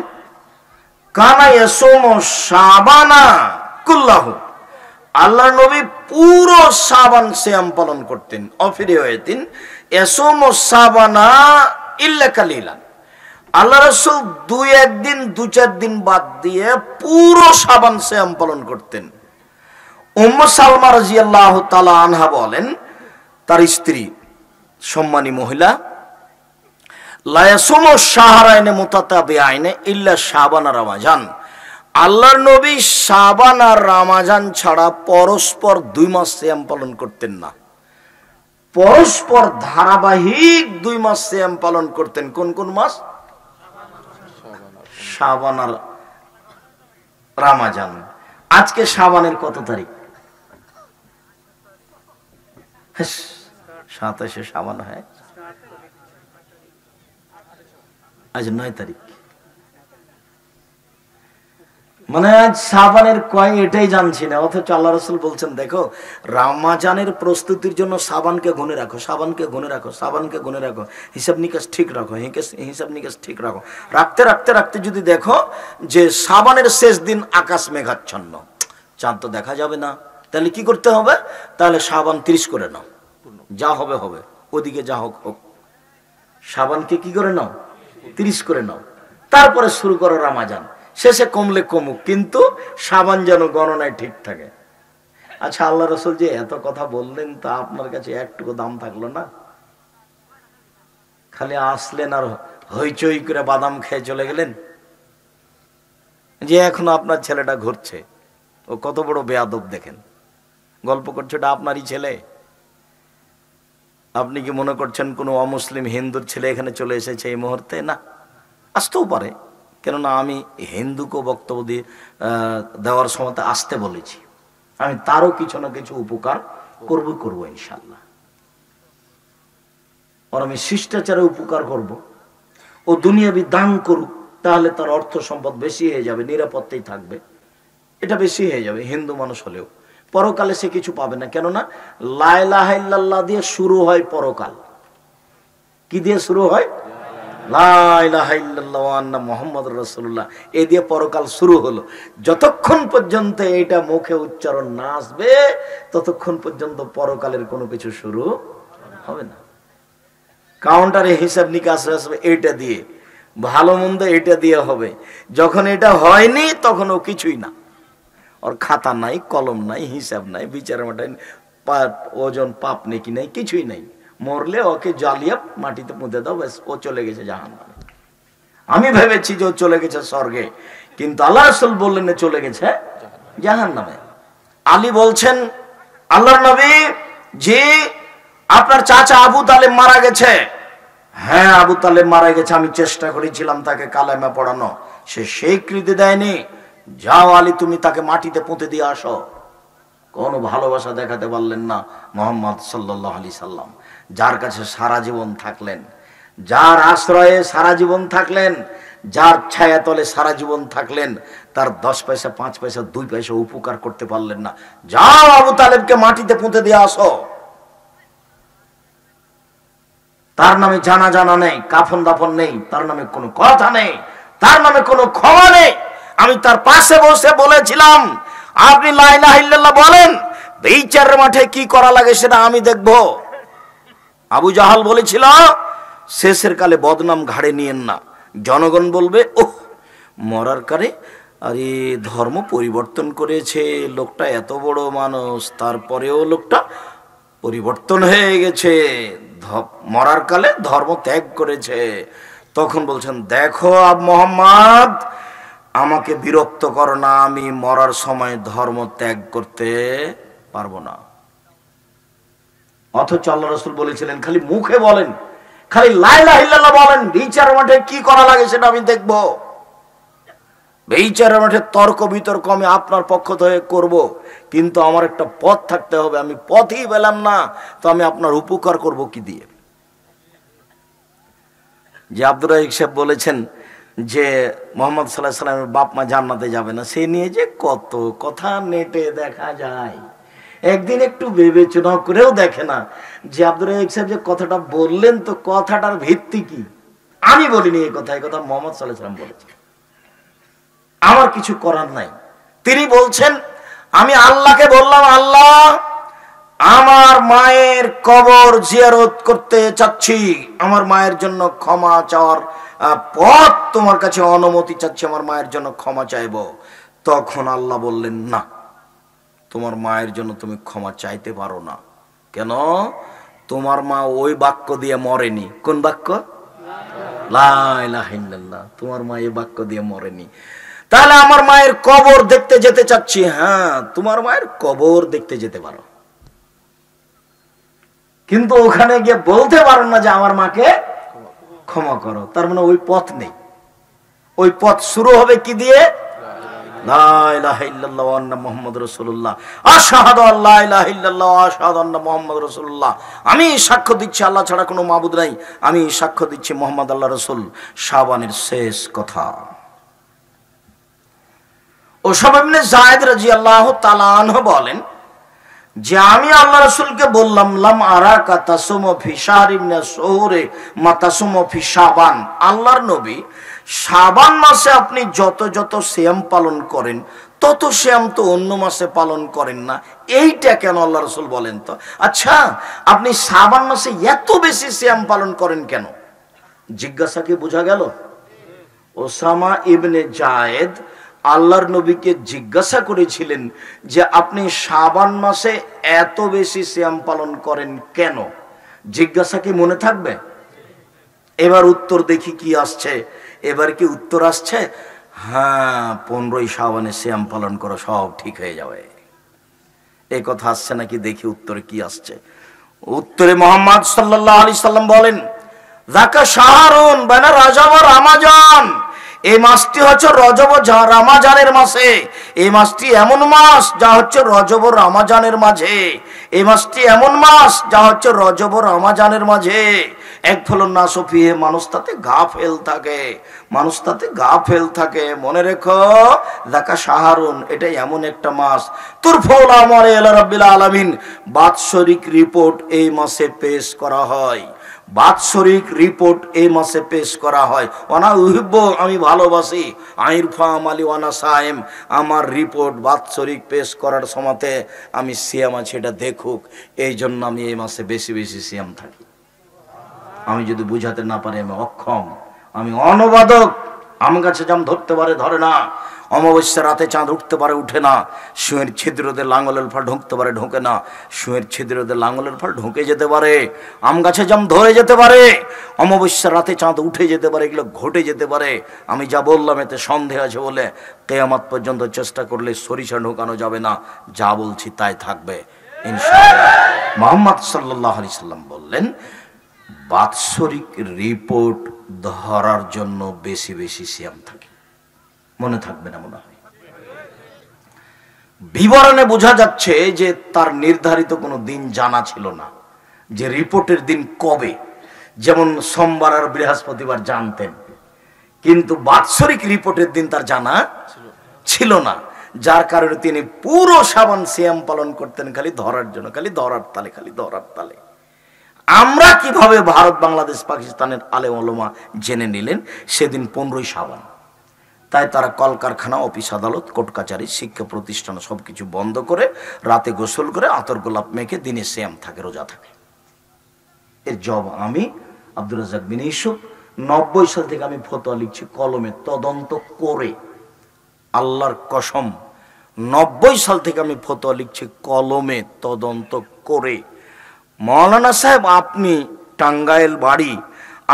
কানা ইয়াসুমু শাবানা কুল্লাহু, আল্লাহর নবী পুরো শাবান সিয়াম পালন করতেন। অফিরিওয়াতিন ইয়াসুমু শাবানা ইল্লা কালিলান, আল্লাহ রাসূল দুই একদিন দু চার দিন বাদ দিয়ে পুরো শাবান সিয়াম পালন করতেন। উম্মু সালমা রাদিয়াল্লাহু তাআলা আনহা বলেন, তার স্ত্রী সম্মানী মহিলা, লা ইয়াসুমু শাহরাইনে মুতাতাবিআইনে ইল্লা শাবান আর রমাজান, আল্লাহর নবী শাবান আর রমাজান ছাড়া পরস্পর 2 মাস সিয়াম পালন করতেন না। পরস্পর ধারাবাহিক 2 মাস সিয়াম পালন করতেন। কোন কোন মাস? শাবান আর রমাজান। আজকে শাবানের কত তারিখ? 27 শাবান হয়, আজ 9 তারিখ, মানে আজ শাবানের কয় এটাই জানছি না। অথচ আল্লাহ রাসূল বলছেন, দেখো রমজানের প্রস্তুতির জন্য শাবানকে গুনে রাখো, শাবানকে গুনে রাখো, শাবানকে গুনে রাখো, হিসাব নিকাশ ঠিক রাখো, হিসাব নিকাশ ঠিক রাখো। রাখতে রাখতে রাখতে যদি দেখো যে শাবানের শেষ দিন আকাশ মেঘাচ্ছন্ন, চাঁদ তো দেখা যাবে না, তাহলে কি করতে হবে? তাহলে শাবান 30 করে নাও, যা হবে হবে, ওদিকে যা হোক হোক, শাবানকে কি করে নাও? 30 করে নাও। তারপরে শুরু করো রমজান, শেষে কমলে কমুক, কিন্তু শাবান যেন গণনায় ঠিক থাকে। আচ্ছা, আল্লাহ রাসূল যে এত কথা বললেন, তা আপনার কাছে একটুকু দাম থাকলো না? খালি আসলেন আর হইচই করে বাদাম খেয়ে চলে গেলেন। যে এখনো আপনার ছেলেটা ঘুরছে, ও কত বড় বেয়াদব দেখেন, গল্প করছে, ওটা আপনারই ছেলে। আপনি কি মনে করছেন কোনো অমুসলিম হিন্দুর ছেলে এখানে চলে এসেছে এই মুহূর্তে? না, আসতেও পারে, কেননা আমি হিন্দুকে বক্তব্য দিয়ে দেওয়ার সময় আসতে বলেছি। আমি তারও কিছু না কিছু উপকার করবো ইনশাল্লাহ। আর আমি শিষ্টাচারে উপকার করব, ও দুনিয়াবি দান করুক, তাহলে তার অর্থ সম্পদ বেশি হয়ে যাবে, নিরাপত্তাই থাকবে, এটা বেশি হয়ে যাবে। হিন্দু মানুষ হলেও পরকালে সে কিছু পাবে না, কেননা লা ইলাহা ইল্লাল্লাহ দিয়ে শুরু হয় পরকাল। কি দিয়ে শুরু হয়? লা ইলাহা ইল্লাল্লাহ ওয়া আন্না মুহাম্মাদুর রাসূলুল্লাহ, এই দিয়ে পরকাল শুরু হলো। যতক্ষণ পর্যন্ত এটা মুখে উচ্চারণ না আসবে, ততক্ষণ পর্যন্ত পরকালের কোনো কিছু শুরু হবে না। কাউন্টারে হিসাব নিকাশ আসবে এইটা দিয়ে, ভালো মন্দ এটা দিয়ে হবে। যখন এটা হয়নি, তখন ও কিছুই না, ওর খাতা নাই, কলম নাই, হিসাব নাই, বিচার মাটাই ওজন পাপ নেকি নাই, কিছুই নাই। মরলে ওকে জ্বালিয়ে মাটিতে পুঁতে দাও, ব্যাস, ও চলে গেছে জাহান্নামে। আমি ভেবেছি যে ও চলে গেছে স্বর্গে, কিন্তু আল্লাহ রাসূল বললেন চলে গেছে জাহান্নামে। আলী বলছেন, আল্লাহর নবী, যে আপনার চাচা আবু তালেব মারা গেছে। হ্যাঁ, আবু তালেব মারা গেছে, আমি চেষ্টা করেছিলাম তাকে কালেমা পড়ানো, সে স্বীকৃতি দেয়নি। যাও আলী, তুমি তাকে মাটিতে পুঁতে দিয়ে আসো। কোনো ভালোবাসা দেখাতে পারলেন না মুহাম্মদ সাল্লাল্লাহু আলাইহি সাল্লাম, যার কাছে সারা জীবন থাকলেন, যার আশ্রয়ে সারা জীবন থাকলেন, যার ছায়াতলে সারা জীবন থাকলেন, তার 10 পয়সা 5 পয়সা 2 পয়সা উপকার করতে পারলেন না। যাও আবু তালেবকে মাটিতে পুঁতে দিয়ে আসো। তার নামে জানা নেই, কাফন দাফন নেই, তার নামে কোনো কথা নেই, তার নামে কোনো ক্ষমা নেই। আমি তার পাশে বসে বলেছিলাম, আপনি লা ইলাহা ইল্লাল্লাহ বলেন, বিচারের মাঠে কি করা লাগে সেটা আমি দেখব। আবু জাহাল বলেছিল, শেষের কালে বদনাম ঘাড়ে নিয়েন না, জনগণ বলবে ওহ মরার কালে আরে ধর্ম পরিবর্তন করেছে লোকটা, এত বড় মানুষ, তারপরেও লোকটা পরিবর্তন হয়ে গেছে, মরার কালে ধর্ম ত্যাগ করেছে। তখন বলছেন, দেখো মুহাম্মদ, আমাকে বিরক্ত করো না, আমি মরার সময় ধর্ম ত্যাগ করতে পারবো না। অথচ আল্লাহ রাসূল বলেছিলেন, খালি মুখে বলেন, খালি লা ইলাহা ইল্লাল্লাহ বলেন, বিচার মাঠে কি করা লাগে সেটা আমি দেখব। বিচারের মাঠে তর্ক বিতর্ক আমি আপনার পক্ষ থেকে করব, কিন্তু আমার একটা পথ থাকতে হবে। আমি পথই পেলাম না, তো আমি আপনার উপকার করব কি দিয়ে? যে আব্দুর রাজ্জাক সাহেব বলেছেন যে মুহাম্মদ সাল্লাল্লাহু আলাইহি সাল্লামের বাপ মা জান্নাতে যাবে না, সে নিয়ে যে কত কথা নেটে দেখা যায়। একদিন একটু বিবেচনা করেও দেখে না যে আব্দুর রাজ্জাক সাহেব যে কথাটা বললেন, তো কথাটার ভিত্তি কি? আমি বলিনি এই কথা, এই কথা মুহাম্মদ সাল্লাল্লাহু আলাইহি সাল্লাম বলেছেন। আমার কিছু করার নাই। তিনি বলছেন, আমি আল্লাহকে বললাম, আল্লাহ আমার মায়ের কবর জিয়ারত করতে চাচ্ছি, আমার মায়ের জন্য ক্ষমা চাওয়ার পথ তোমার কাছে অনুমতি চাচ্ছি, আমার মায়ের জন্য ক্ষমা চাইব। তখন আল্লাহ বললেন, না, তোমার মায়ের জন্য তুমি ক্ষমা চাইতে পারো না। কেন? তোমার মা ওই বাক্য দিয়ে মরেনি। কোন বাক্য? লা ইলাহা ইল্লাল্লাহ। তোমার মা এই বাক্য দিয়ে মরেনি। তাহলে আমার মায়ের কবর দেখতে যেতে চাচ্ছি। হ্যাঁ, তোমার মায়ের কবর দেখতে যেতে পারো, কিন্তু ওখানে গিয়ে বলতে পারো না যে আমার মাকে ক্ষমা করো। তার মানে ওই পথ নেই। ওই পথ শুরু হবে কি দিয়ে? লা ইলাহা ইল্লাল্লাহ ওয়া আন্না মুহাম্মাদুর রাসূলুল্লাহ, আশহাদু আল্লা ইলাহা ইল্লাল্লাহ ওয়া আশহাদু আন্না মুহাম্মাদুর রাসূলুল্লাহ। আমি সাক্ষ্য দিচ্ছি আল্লাহ ছাড়া কোনো মাবুদ নাই, আমি সাক্ষ্য দিচ্ছি মুহাম্মদ আল্লাহর রাসূল। শাবানের শেষ কথা। উসামা ইবনে যায়েদ রাদিয়াল্লাহু তাআলা আনহু বলেন যে আমি আল্লাহ রাসূলকে বললাম, লাম আরাকা তাসুমু ফি শাহরিন মিনাশ শুহুরি মা তাসুমু ফি শাবান। আল্লাহর নবী, শাবান মাসে আপনি যত যত সিয়াম পালন করেন, তত সিয়াম তো অন্য মাসে পালন করেন না, এইটা কেন আল্লাহ রাসূল বলেন তো? আচ্ছা, আপনি শাবান মাসে এত বেশি সিয়াম পালন করেন কেন? জিজ্ঞাসা কি বোঝা গেল? ওসামা ইবনে যায়েদ আল্লাহর নবীকে জিজ্ঞাসা করেছিলেন যে আপনি শাবান মাসে এত বেশি সিয়াম পালন করেন কেন? জিজ্ঞাসা কি মনে থাকবে? এবার উত্তর দেখি কি আসছে। এবার কি উত্তর আসছে? হ্যাঁ, 15ই শাবানে সিয়াম পালন করো, সব ঠিক হয়ে যাবে। এই কথা আসছে নাকি? দেখি উত্তরে কি আসছে। উত্তরে মুহাম্মদ সাল্লাল্লাহু আলাইহি সাল্লাম বলেন, যাকা শাহরুন বাইনা রজব ওয়া রমাজান। এই মাসটি হচ্ছে রজব ও রমাজানের মাসে। এই মাসটি এমন মাস যা হচ্ছে রজব ও রমাজানের মাঝে। এই মাসটি এমন মাস যা হচ্ছে রজব ও রমাজানের মাঝে। এক ফলন না সফিয়ে, মানুষ তাতে গাফেল থাকে, মানুষ তাতে গাফেল থাকে। মনে রেখো, যাকা শাহরুন, এটা এমন একটা মাস, তুরফাউল আমালে ইলা রাব্বিল আলামিন। বাৎসরিক রিপোর্ট এই মাসে পেশ করা হয়। বাৎসরিক রিপোর্ট এই মাসে পেশ করা হয়। ওয়ানা উহিব্বু, আমি ভালোবাসি, আইরফা আমালি ওয়ানা সায়েম, আমার রিপোর্ট বাৎসরিক পেশ করার সময়তে আমি সিয়াম আছি এটা দেখুক। এই জন্য আমি এই মাসে বেশি বেশি সিয়াম থাকি। আমি যদি বুঝাতে না পারি আমি অক্ষম, আমি অনবাদক। আমার কাছে যেমন ধরতে পারে ধরে না, অমাবস্যা রাতে চাঁদ উঠতে পারে উঠে না, শুঁয়ের ছিদ্রতে লাঙলের ফল ঢুকতে পারে ঢোকে না, শুঁয়ের ছিদ্রতে লাঙলের ফল ঢুকে যেতে পারে, আম গাছে যেমন ধরে যেতে পারে, অমাবস্যা রাতে চাঁদ উঠে যেতে পারে, এগুলো ঘটে যেতে পারে। আমি যা বললাম এতে সন্দেহ আছে বলে কিয়ামত পর্যন্ত চেষ্টা করলে সরিষা ঢোকানো যাবে না, যা বলছি তাই থাকবে ইনশাআল্লাহ। মুহাম্মদ সাল্লাল্লাহু আলাইহি সাল্লাম বললেন, বাৎসরিক রিপোর্ট ধরার জন্য বেশি বেশি সিয়াম থাকে। মনে থাকবে না মনে হয়। বিবরণে বোঝা যাচ্ছে যে তার নির্ধারিত কোনো দিন জানা ছিল না, যে রিপোর্টের দিন কবে। যেমন সোমবার আর বৃহস্পতিবার জানতেন, কিন্তু বাৎসরিক রিপোর্টের দিন তার জানা ছিল না, যার কারণে তিনি পুরো শাবান সিয়াম পালন করতেন খালি ধরার জন্য, খালি ধরার তালে, খালি ধরার তালে। আমরা কিভাবে ভারত, বাংলাদেশ, পাকিস্তানের আলেম ওলামা জেনে নিলেন সেদিন 15ই শাবান। তাই তারা কলকারখানা, অফিস আদালত, কোর্ট কাচারি, শিক্ষা প্রতিষ্ঠান সবকিছু বন্ধ করে রাতে গোসল করে আতর গোলাপ মেখে দিনে সিয়াম থাকে, রোজা থাকে। এর জব আমি আব্দুর রাজ্জাক বিন ইউসুফ 90 সাল থেকে আমি ফতোয়া লিখছি কলমে তদন্ত করে। আল্লাহর কসম, 90 সাল থেকে আমি ফতোয়া লিখছি কলমে তদন্ত করে। মৌলানা সাহেব, আপনি টাঙ্গাইল বাড়ি,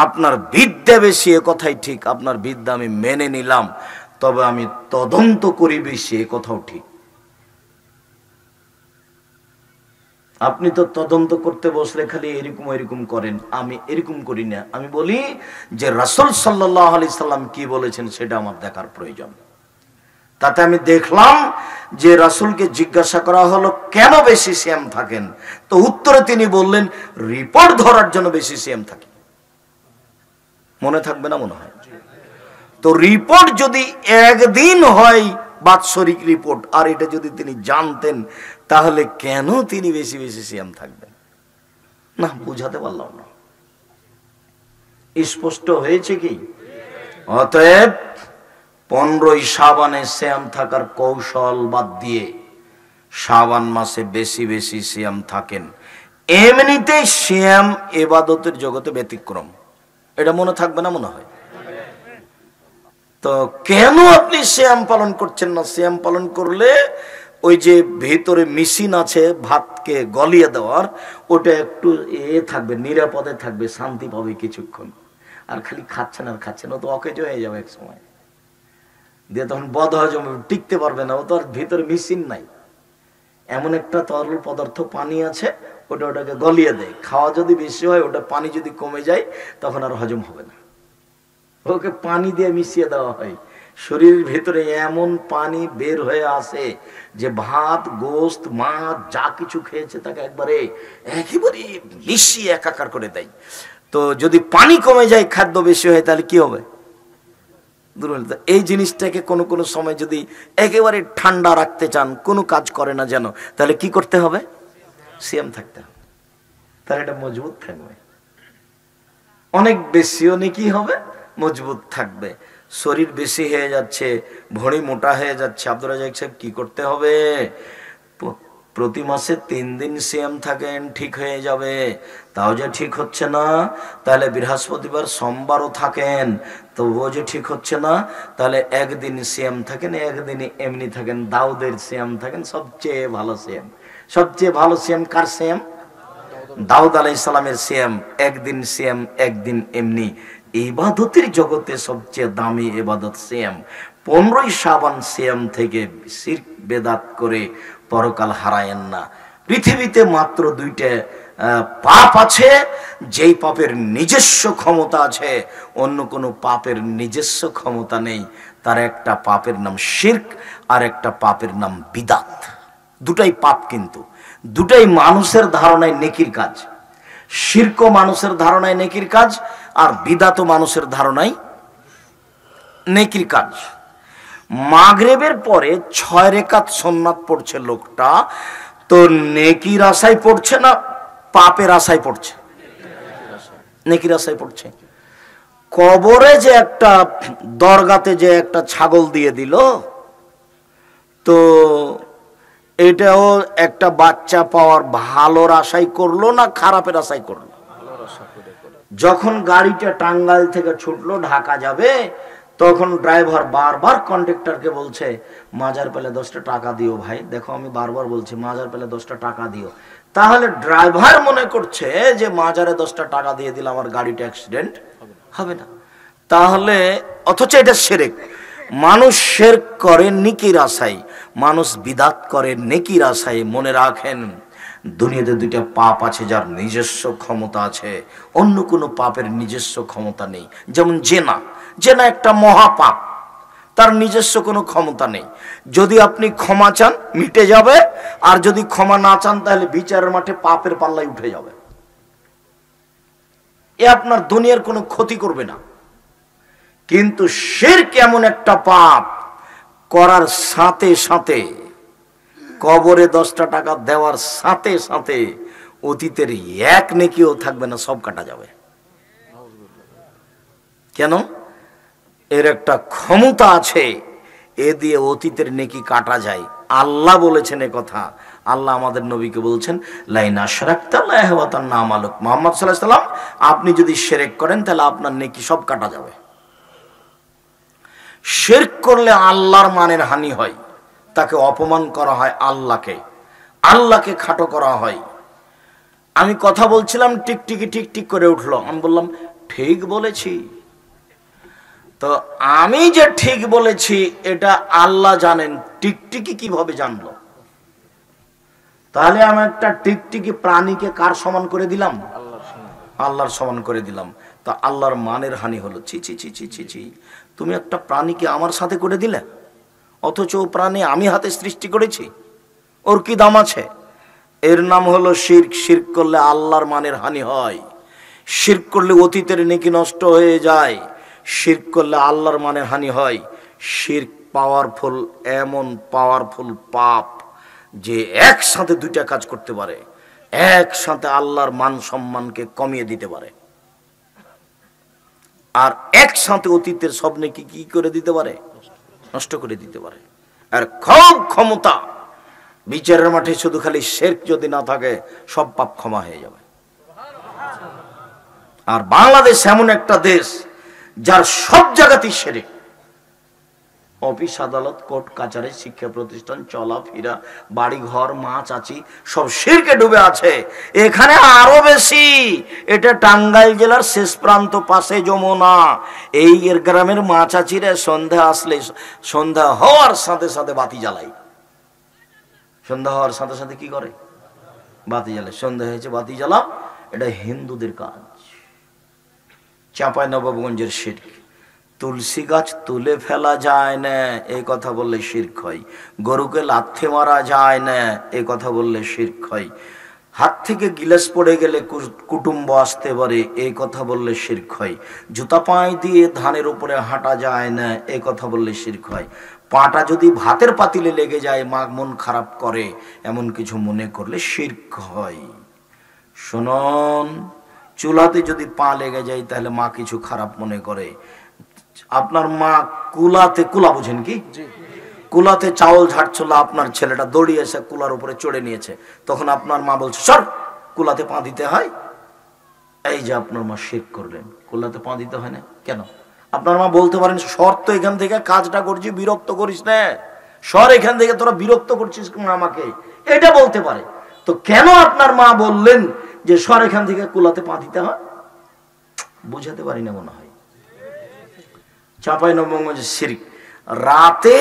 আপনার বিদ্যা বেশি, এ কথাই ঠিক, আপনার বিদ্যা আমি মেনে নিলাম, তবে আমি তদন্ত করি বেশি, এ কথাও ঠিক। আপনি তো তদন্ত করতে বসলে খালি এরকম এরকম করেন, আমি এরকম করি না। আমি বলি যে রাসূল সাল্লাল্লাহু আলাইহি সাল্লাম কি বলেছেন সেটা আমার দেখার প্রয়োজন। তাতে আমি দেখলাম যে রাসূলকে জিজ্ঞাসা করা হলো কেন বেশি সিয়াম থাকেন, তো উত্তরে তিনি বললেন রিপোর্ট ধরার জন্য বেশি সিয়াম থাকি। মনে থাকবে না মনে হয়? তো রিপোর্ট যদি একদিন হয় বাৎসরিক রিপোর্ট, আর এটা যদি তিনি জানতেন, তাহলে কেন তিনি বেশি বেশি সিয়াম থাকবেন? না, বুঝাতে পারলাম না। স্পষ্ট হয়েছে কি? অতএব 15ই শাবানে সিয়াম থাকার কৌশল বাদ দিয়ে শাবান মাসে বেশি বেশি সিয়াম থাকেন। এমনিতেই সিয়াম ইবাদতের জগতে ব্যতিক্রম, এটা মনে থাকবে না মনে হয়? তো কেন আপনি সিয়াম পালন করছেন না? সিয়াম পালন করলে ওই যে ভেতরে মেশিন আছে ভাতকে গলিয়ে দেওয়ার, ওটা একটু থাকবে, নিরাপদে থাকবে, শান্তি পাবে কিছুক্ষণ। আর খালি খাচ্ছেন আর খাচ্ছেন, ও তো অকেজ হয়ে যাবে এক সময়, দিয়ে তখন বদহজম টিকতে পারবে না। ও তো আর ভিতরে মেশিন নাই, এমন একটা তরল পদার্থ পানি আছে, ওটাকে গলিয়ে দেয়। খাওয়া যদি বেশি হয়, ওটা পানি যদি কমে যায়, তখন আর হজম হবে না। ওকে পানি দিয়ে মিশিয়ে দেওয়া হয়। শরীরের ভেতরে এমন পানি বের হয়ে আসে যে ভাত, গোস্ত, মাছ যা কিছু খেয়েছে তাকে একেবারে মিশিয়ে একাকার করে দেয়। তো যদি পানি কমে যায়, খাদ্য বেশি হয়, তাহলে কি হবে? দুর্বলতা। এই জিনিসটাকে কোনো কোনো সময় যদি একেবারে ঠান্ডা রাখতে চান, কোনো কাজ করে না যেন, তাহলে কি করতে হবে? সিয়াম থাকতে হবে, তাহলে এটা মজবুত থাকবে। অনেক বেশিও নেকি হবে, মজবুত থাকবে। শরীর বেশি হয়ে যাচ্ছে, ভড়ি মোটা হয়ে যাচ্ছে, আব্দুর রাজ্জাক সাহেব কি করতে হবে? প্রতি মাসে 3 দিন সিয়াম থাকেন, ঠিক হয়ে যাবে। তাও যে ঠিক হচ্ছে না, তাহলে বৃহস্পতিবার সোমবারও থাকেন, তবুও যে ঠিক হচ্ছে না, তাহলে একদিন সিয়াম থাকেন, একদিন এমনি থাকেন। দাউদের সিয়াম থাকেন, সবচেয়ে ভালো সিয়াম। সবচেয়ে ভালো সিয়াম কার সিয়াম? দাউদ আলাইহিস সালামের সিয়াম। একদিন সিয়াম, একদিন এমনি। ইবাদতের জগতে সবচেয়ে দামি ইবাদত সিয়াম। 15ই শাবান সিয়াম থেকে শিরক বেদাত করে পরকাল হারায়েন না। পৃথিবীতে মাত্র 2টা পাপ আছে, যেই পাপের নিজস্ব ক্ষমতা আছে, অন্য কোনো পাপের নিজস্ব ক্ষমতা নেই। তার একটা পাপের নাম শিরক, আর একটা পাপের নাম বিদাত। দুটাই পাপ, কিন্তু দুটাই মানুষের ধারণায় নেকির কাজ। শিরক মানুষের ধারণায় নেকির কাজ, আর বিদাত মানুষের ধারণায় নেকির কাজ। মাগরিবের পরে 6 রাকাত সুন্নাত পড়ছে লোকটা, তো নেকির আশায় পড়ছে না পাপের আশায় পড়ছে? নেকির আশায় পড়ছে। কবরে যে একটা দরগাতে যে একটা ছাগল দিয়ে দিল, তো এটাও একটা বাচ্চা পাওয়ার ভালোর আশাই করলো না খারাপের আশাই করলো? যখন গাড়িটা টাঙ্গাইল থেকে ছুটলো ঢাকা যাবে, তখন ড্রাইভার বারবার কন্ডাক্টরকে বলছে, মাজার পেলে 10টা টাকা দিও ভাই। দেখো আমি বারবার বলছি মাজার পেলে 10টা টাকা দিও। তাহলে ড্রাইভার মনে করছে যে মাজারে 10টা টাকা দিয়ে দিলে আমার গাড়িটা অ্যাক্সিডেন্ট হবে না। তাহলে অথচ এটা শিরক। মানুষ শিরক করে নেকির আশায়, মানুষ বিদাত করে নেকির আশায়। মনে রাখেন, দুনিয়াতে 2টা পাপ আছে যার নিজস্ব ক্ষমতা আছে, অন্য কোনো পাপের নিজস্ব ক্ষমতা নেই। যেমন জেনা। জেনা একটা মহাপাপ, তার নিজস্ব কোনো ক্ষমতা নেই। যদি আপনি ক্ষমা চান মিটে যাবে, আর যদি ক্ষমা না চান তাহলে বিচারের মাঠে পাপের পাল্লায় উঠে যাবে। এ আপনার দুনিয়ার কোনো ক্ষতি করবে না। কিন্তু শিরক এমন একটা পাপ, করার সাথে সাথে, কবরে 10টা টাকা দেওয়ার সাথে সাথে অতীতের এক নেকিও থাকবে না, সব কাটা যাবে। কেন? এর একটা ক্ষমতা আছে, এ দিয়ে অতীতের নেকি কাটা যায়। আল্লাহ বলেছেন এ কথা। আল্লাহ আমাদের নবীকে বলছেন, লাইন আশরাকতা লা ইয়াহবাতান্না আমালুক। মুহাম্মদ সাল্লাল্লাহু আলাইহি ওয়াসাল্লাম, আপনি যদি শিরক করেন তাহলে আপনার নেকি সব কাটা যাবে। শিরক করলে আল্লাহর মানের হানি হয়, তাকে অপমান করা হয়, আল্লাহকে খাটো করা হয়। আমি কথা বলছিলাম, টিকটিকি টিকটিক করে উঠলো। আমি বললাম ঠিক বলেছি। তো আমি যে ঠিক বলেছি এটা আল্লাহ জানেন, টিকটিকি কিভাবে জানলো? তাহলে আমি একটা টিকটিকি প্রাণীকে কার সমান করে দিলাম? আল্লাহর সমান করে দিলাম। তা আল্লাহর মানের হানি হলো। ছি ছি ছি ছি ছি ছি, তুমি একটা প্রাণীকে আমার সাথে করে দিলে, অথচ ও প্রাণী আমি হাতে সৃষ্টি করেছি, ওর কি দাম আছে? এর নাম হলো শিরক। শিরক করলে আল্লাহর মানের হানি হয়, শিরক করলে অতীতের নেকি নষ্ট হয়ে যায়, শিরক করলে আল্লাহর মানের হানি হয়। শিরক পাওয়ারফুল, এমন পাওয়ারফুল পাপ যে একসাথে দুইটা কাজ করতে পারে, একসাথে আল্লাহর মান সম্মানকে কমিয়ে দিতে পারে, আর একসাথে অতীতের সব নেকি কি করে দিতে পারে, নষ্ট করে দিতে পারে। আর খুব ক্ষমতা, বিচারের মাঠে শুধু খালি শিরক যদি না থাকে সব পাপ ক্ষমা হয়ে যাবে। আর বাংলাদেশ এমন একটা দেশ যার সব জায়গাতেই শিরক, অফিস আদালত কোর্ট কাচারি শিক্ষা প্রতিষ্ঠান চলাফেরা বাড়ি ঘর মা চাচি সব শিরকে ডুবে আছে। এখানে আরো বেশি, এটা টাঙ্গাইল জেলার শেষ প্রান্ত, পাশে যমুনা। এই এর গ্রামের মা চাচিরা সন্ধ্যা আসলে, সন্ধ্যা হওয়ার সাথে সাথে বাতি জ্বালাই। সন্ধ্যা হওয়ার সাথে সাথে কি করে? বাতি জ্বালায়। সন্ধ্যা হয়েছে বাতি জ্বালাম, এটা হিন্দুদের কাজ। চাঁপাইনবাবগঞ্জের শিরক। তুলসী গাছ তুলে ফেলা যায় না, এই কথা বললে শিরক হয়। গরুকে লাথি মারা যায় না, এই কথা বললে শিরক হয়। হাত থেকে গিলাস পড়ে গেলে কুটুম্ব আসতে পারে, এই কথা বললে শিরক হয়। জুতা পায়ে দিয়ে ধানের উপরে হাঁটা যায় না, এই কথা বললে শিরক হয়। পাটা যদি ভাতের পাতিলে লেগে যায় মা মন খারাপ করে, এমন কিছু মনে করলে শিরক হয়। শুনুন, চুলাতে যদি পা লেগে যায় তাহলে মা কিছু খারাপ মনে করে। আপনার মা কুলাতে, কুলা বুঝেন কি? কুলাতে চাউল ঝাড়ছিল, আপনার ছেলেটা দৌড়িয়ে এসে কুলার উপরে চড়ে নিয়েছে, তখন আপনার মা বলছে সর, কুলাতে পা দিতে হয়। এই যে আপনার মা শিরক করলেন, কুলাতে পা দিতে হয় না কেন? আপনার মা বলতে পারেন সর তো এখান থেকে, কাজটা করছি, বিরক্ত করিস না, সর এখান থেকে, তোরা বিরক্ত করছিস আমাকে, এটা বলতে পারে। তো কেন আপনার মা বললেন যে সর এখান থেকে, কুলাতে পা দিতে হয়? বুঝাতে পারি না মনে হয়। চাঁপাইনবাবগঞ্জের শিরক। রাতে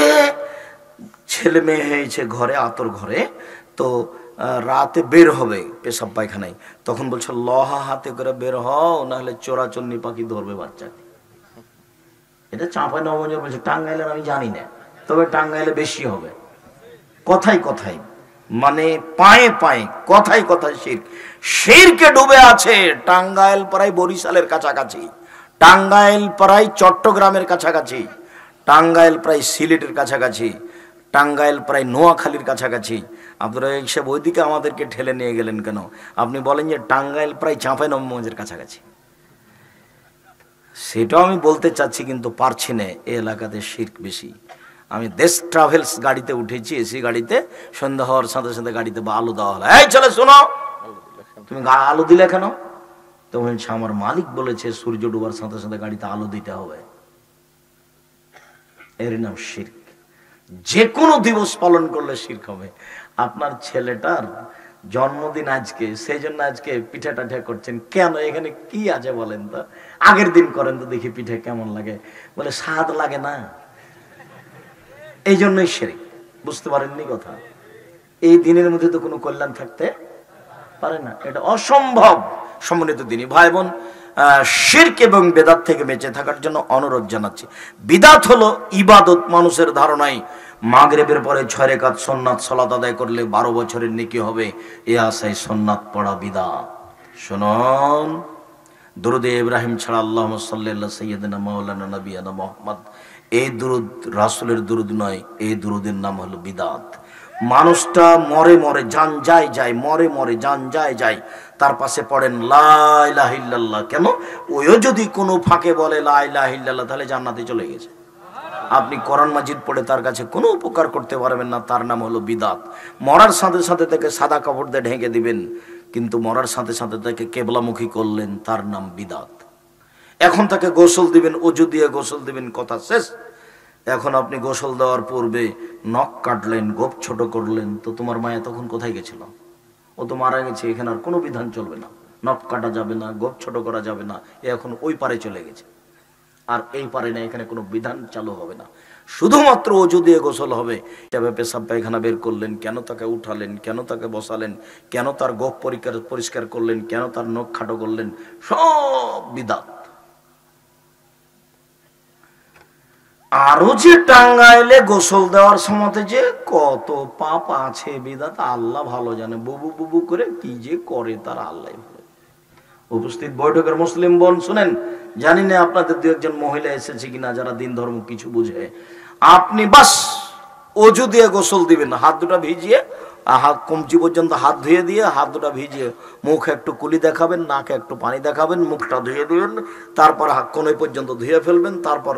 ছেলে মেয়ে হয়েছে ঘরে, আতর ঘরে, তো রাতে বের হবে পেশাব পায়খানায়, তখন বলছে লহা হাতে করে বের হও, নাহলে চোরাচন্নি পাখি ধরবে বাচ্চাকে। এটা চাঁপাইনবাবগঞ্জে বলছে, টাঙ্গাইলের আমি জানি না, তবে টাঙ্গাইলে বেশি হবে। কথাই কথাই, মানে পায়ে পায়ে, কথাই কথাই শিরক। শিরকে ডুবে আছে টাঙ্গাইল প্রায় বরিশালের কাছাকাছি, টাঙ্গাইল প্রায় চট্টগ্রামের কাছাকাছি, টাঙ্গাইল প্রায় সিলেটের কাছাকাছি, টাঙ্গাইল প্রায় নোয়াখালীর কাছাকাছি। আপনারা হিসেব ওইদিকে আমাদেরকে ঠেলে নিয়ে গেলেন কেন? আপনি বলেন যে টাঙ্গাইল প্রায় চাঁপাইনবাবগঞ্জের কাছাকাছি। সেটাও আমি বলতে চাচ্ছি কিন্তু পারছি না, এই এলাকাতে শিরক বেশি। আমি দেশ ট্রাভেলস গাড়িতে উঠেছি, এসি গাড়িতে, সন্ধ্যা হওয়ার সাথে সাথে গাড়িতে আলো দেওয়া হলো, এই চলে শোনো, তুমি আলো দিলে কেন? তো বলছে আমার মালিক বলেছে সূর্য ডুবার সাথে সাথে গাড়িতে আলো দিতে হবে। এর নাম শিরক। যে কোনো দিবস পালন করলে শিরক হবে। আপনার ছেলেটার জন্মদিন আজকে, সেই জন্য আজকে পিঠা টাঠা করছেন কেন? এখানে কি আছে বলেন তো? আগের দিন করেন তো দেখি পিঠা কেমন লাগে, বলে স্বাদ লাগে না, এই জন্যই শিরক। বুঝতে পারেননি কথা? এই দিনের মধ্যে তো কোনো কল্যাণ থাকতে পারে না, এটা অসম্ভব। সম্মানিত দিনী ভাই বোন, শিরক এবং বেদাত থেকে বেঁচে থাকার জন্য অনুরোধ জানাচ্ছি। বিদাত হলো ইবাদত। মানুষের ধারণায় মাগরিবের পরে 6 রাকাত সুন্নাত সালাত আদায় করলে 12 বছরের নেকি হবে, এ আশায় সুন্নাত পড়া বিদাত। শুনুন, দুরুদে ইব্রাহিম ছাড়া আল্লাহুম্মা সাল্লি আলা সাইয়্যিদিনা মাওলানা নবিয়ানা মুহাম্মদ, এই দুরুদ রাসূলের দুরুদ নয়, এই দুরুদের নাম হলো বিদাত। মানুষটা মরে মরে জান যায় যায়, মরে মরে জান যায় যায়, তার পাশে পড়েন লা ইলাহা ইল্লাল্লাহ। কেন? ওইও যদি কোনো ফাঁকে বলে লা ইলাহা ইল্লাল্লাহ, তাহলে জান্নাতে চলে গেছে। আপনি কোরআন মাজিদ পড়ে তার কাছে কোনো উপকার করতে পারবেন না, তার নাম হলো বিদাত। মরার সাথে সাথে তাকে সাদা কাপড় দিয়ে ঢেকে দিবেন, কিন্তু মরার সাথে সাথে তাকে কেবলামুখী করলেন, তার নাম বিদাত। এখন তাকে গোসল দিবেন, অজু দিয়ে গোসল দিবেন, কথা শেষ। এখন আপনি গোসল দেওয়ার পূর্বে নখ কাটলেন, গোপ ছোট করলেন, তো তোমার মায়া তখন কোথায় গেছিল? ও তো মারা গেছে, এখানে আর কোনো বিধান চলবে না, নখ কাটা যাবে না, গোপ ছোট করা যাবে না, এ এখন ওই পারে চলে গেছে, আর এই পারে না, এখানে কোনো বিধান চালু হবে না, শুধুমাত্র অজু দিয়ে গোসল হবে। তবে পেশাব পায়খানা বের করলেন, কেন তাকে উঠালেন, কেন তাকে বসালেন, কেন তার গোপ পরিষ্কার করলেন, কেন তার নখ খাটো করলেন, সব বিদাত। আরো যে টাঙ্গাইলে গোসল দেওয়ার সময় যে কত পাপ আছে বিধাতা আল্লাহ ভালো জানে, বুবু বুবু করে কি যে করে তার আল্লাহ ভালো। উপস্থিত বৈঠকের মুসলিম বোন শুনেন, জানি না আপনাদের দু একজন মহিলা এসেছে কিনা যারা দিন ধর্ম কিছু বুঝে। আপনি বাস অজু দিয়ে গোসল দিবেন, হাত দুটা ভিজিয়ে হাত কমচি পর্যন্ত হাত ধুয়ে দিয়ে হাত দুটা ভিজিয়ে মুখে একটু কুলি দেখাবেন, নাকে একটু পানি দেখাবেন, মুখটা ধুয়ে দিবেন, তারপর কোনই পর্যন্ত ধুয়ে ফেলবেন, তারপর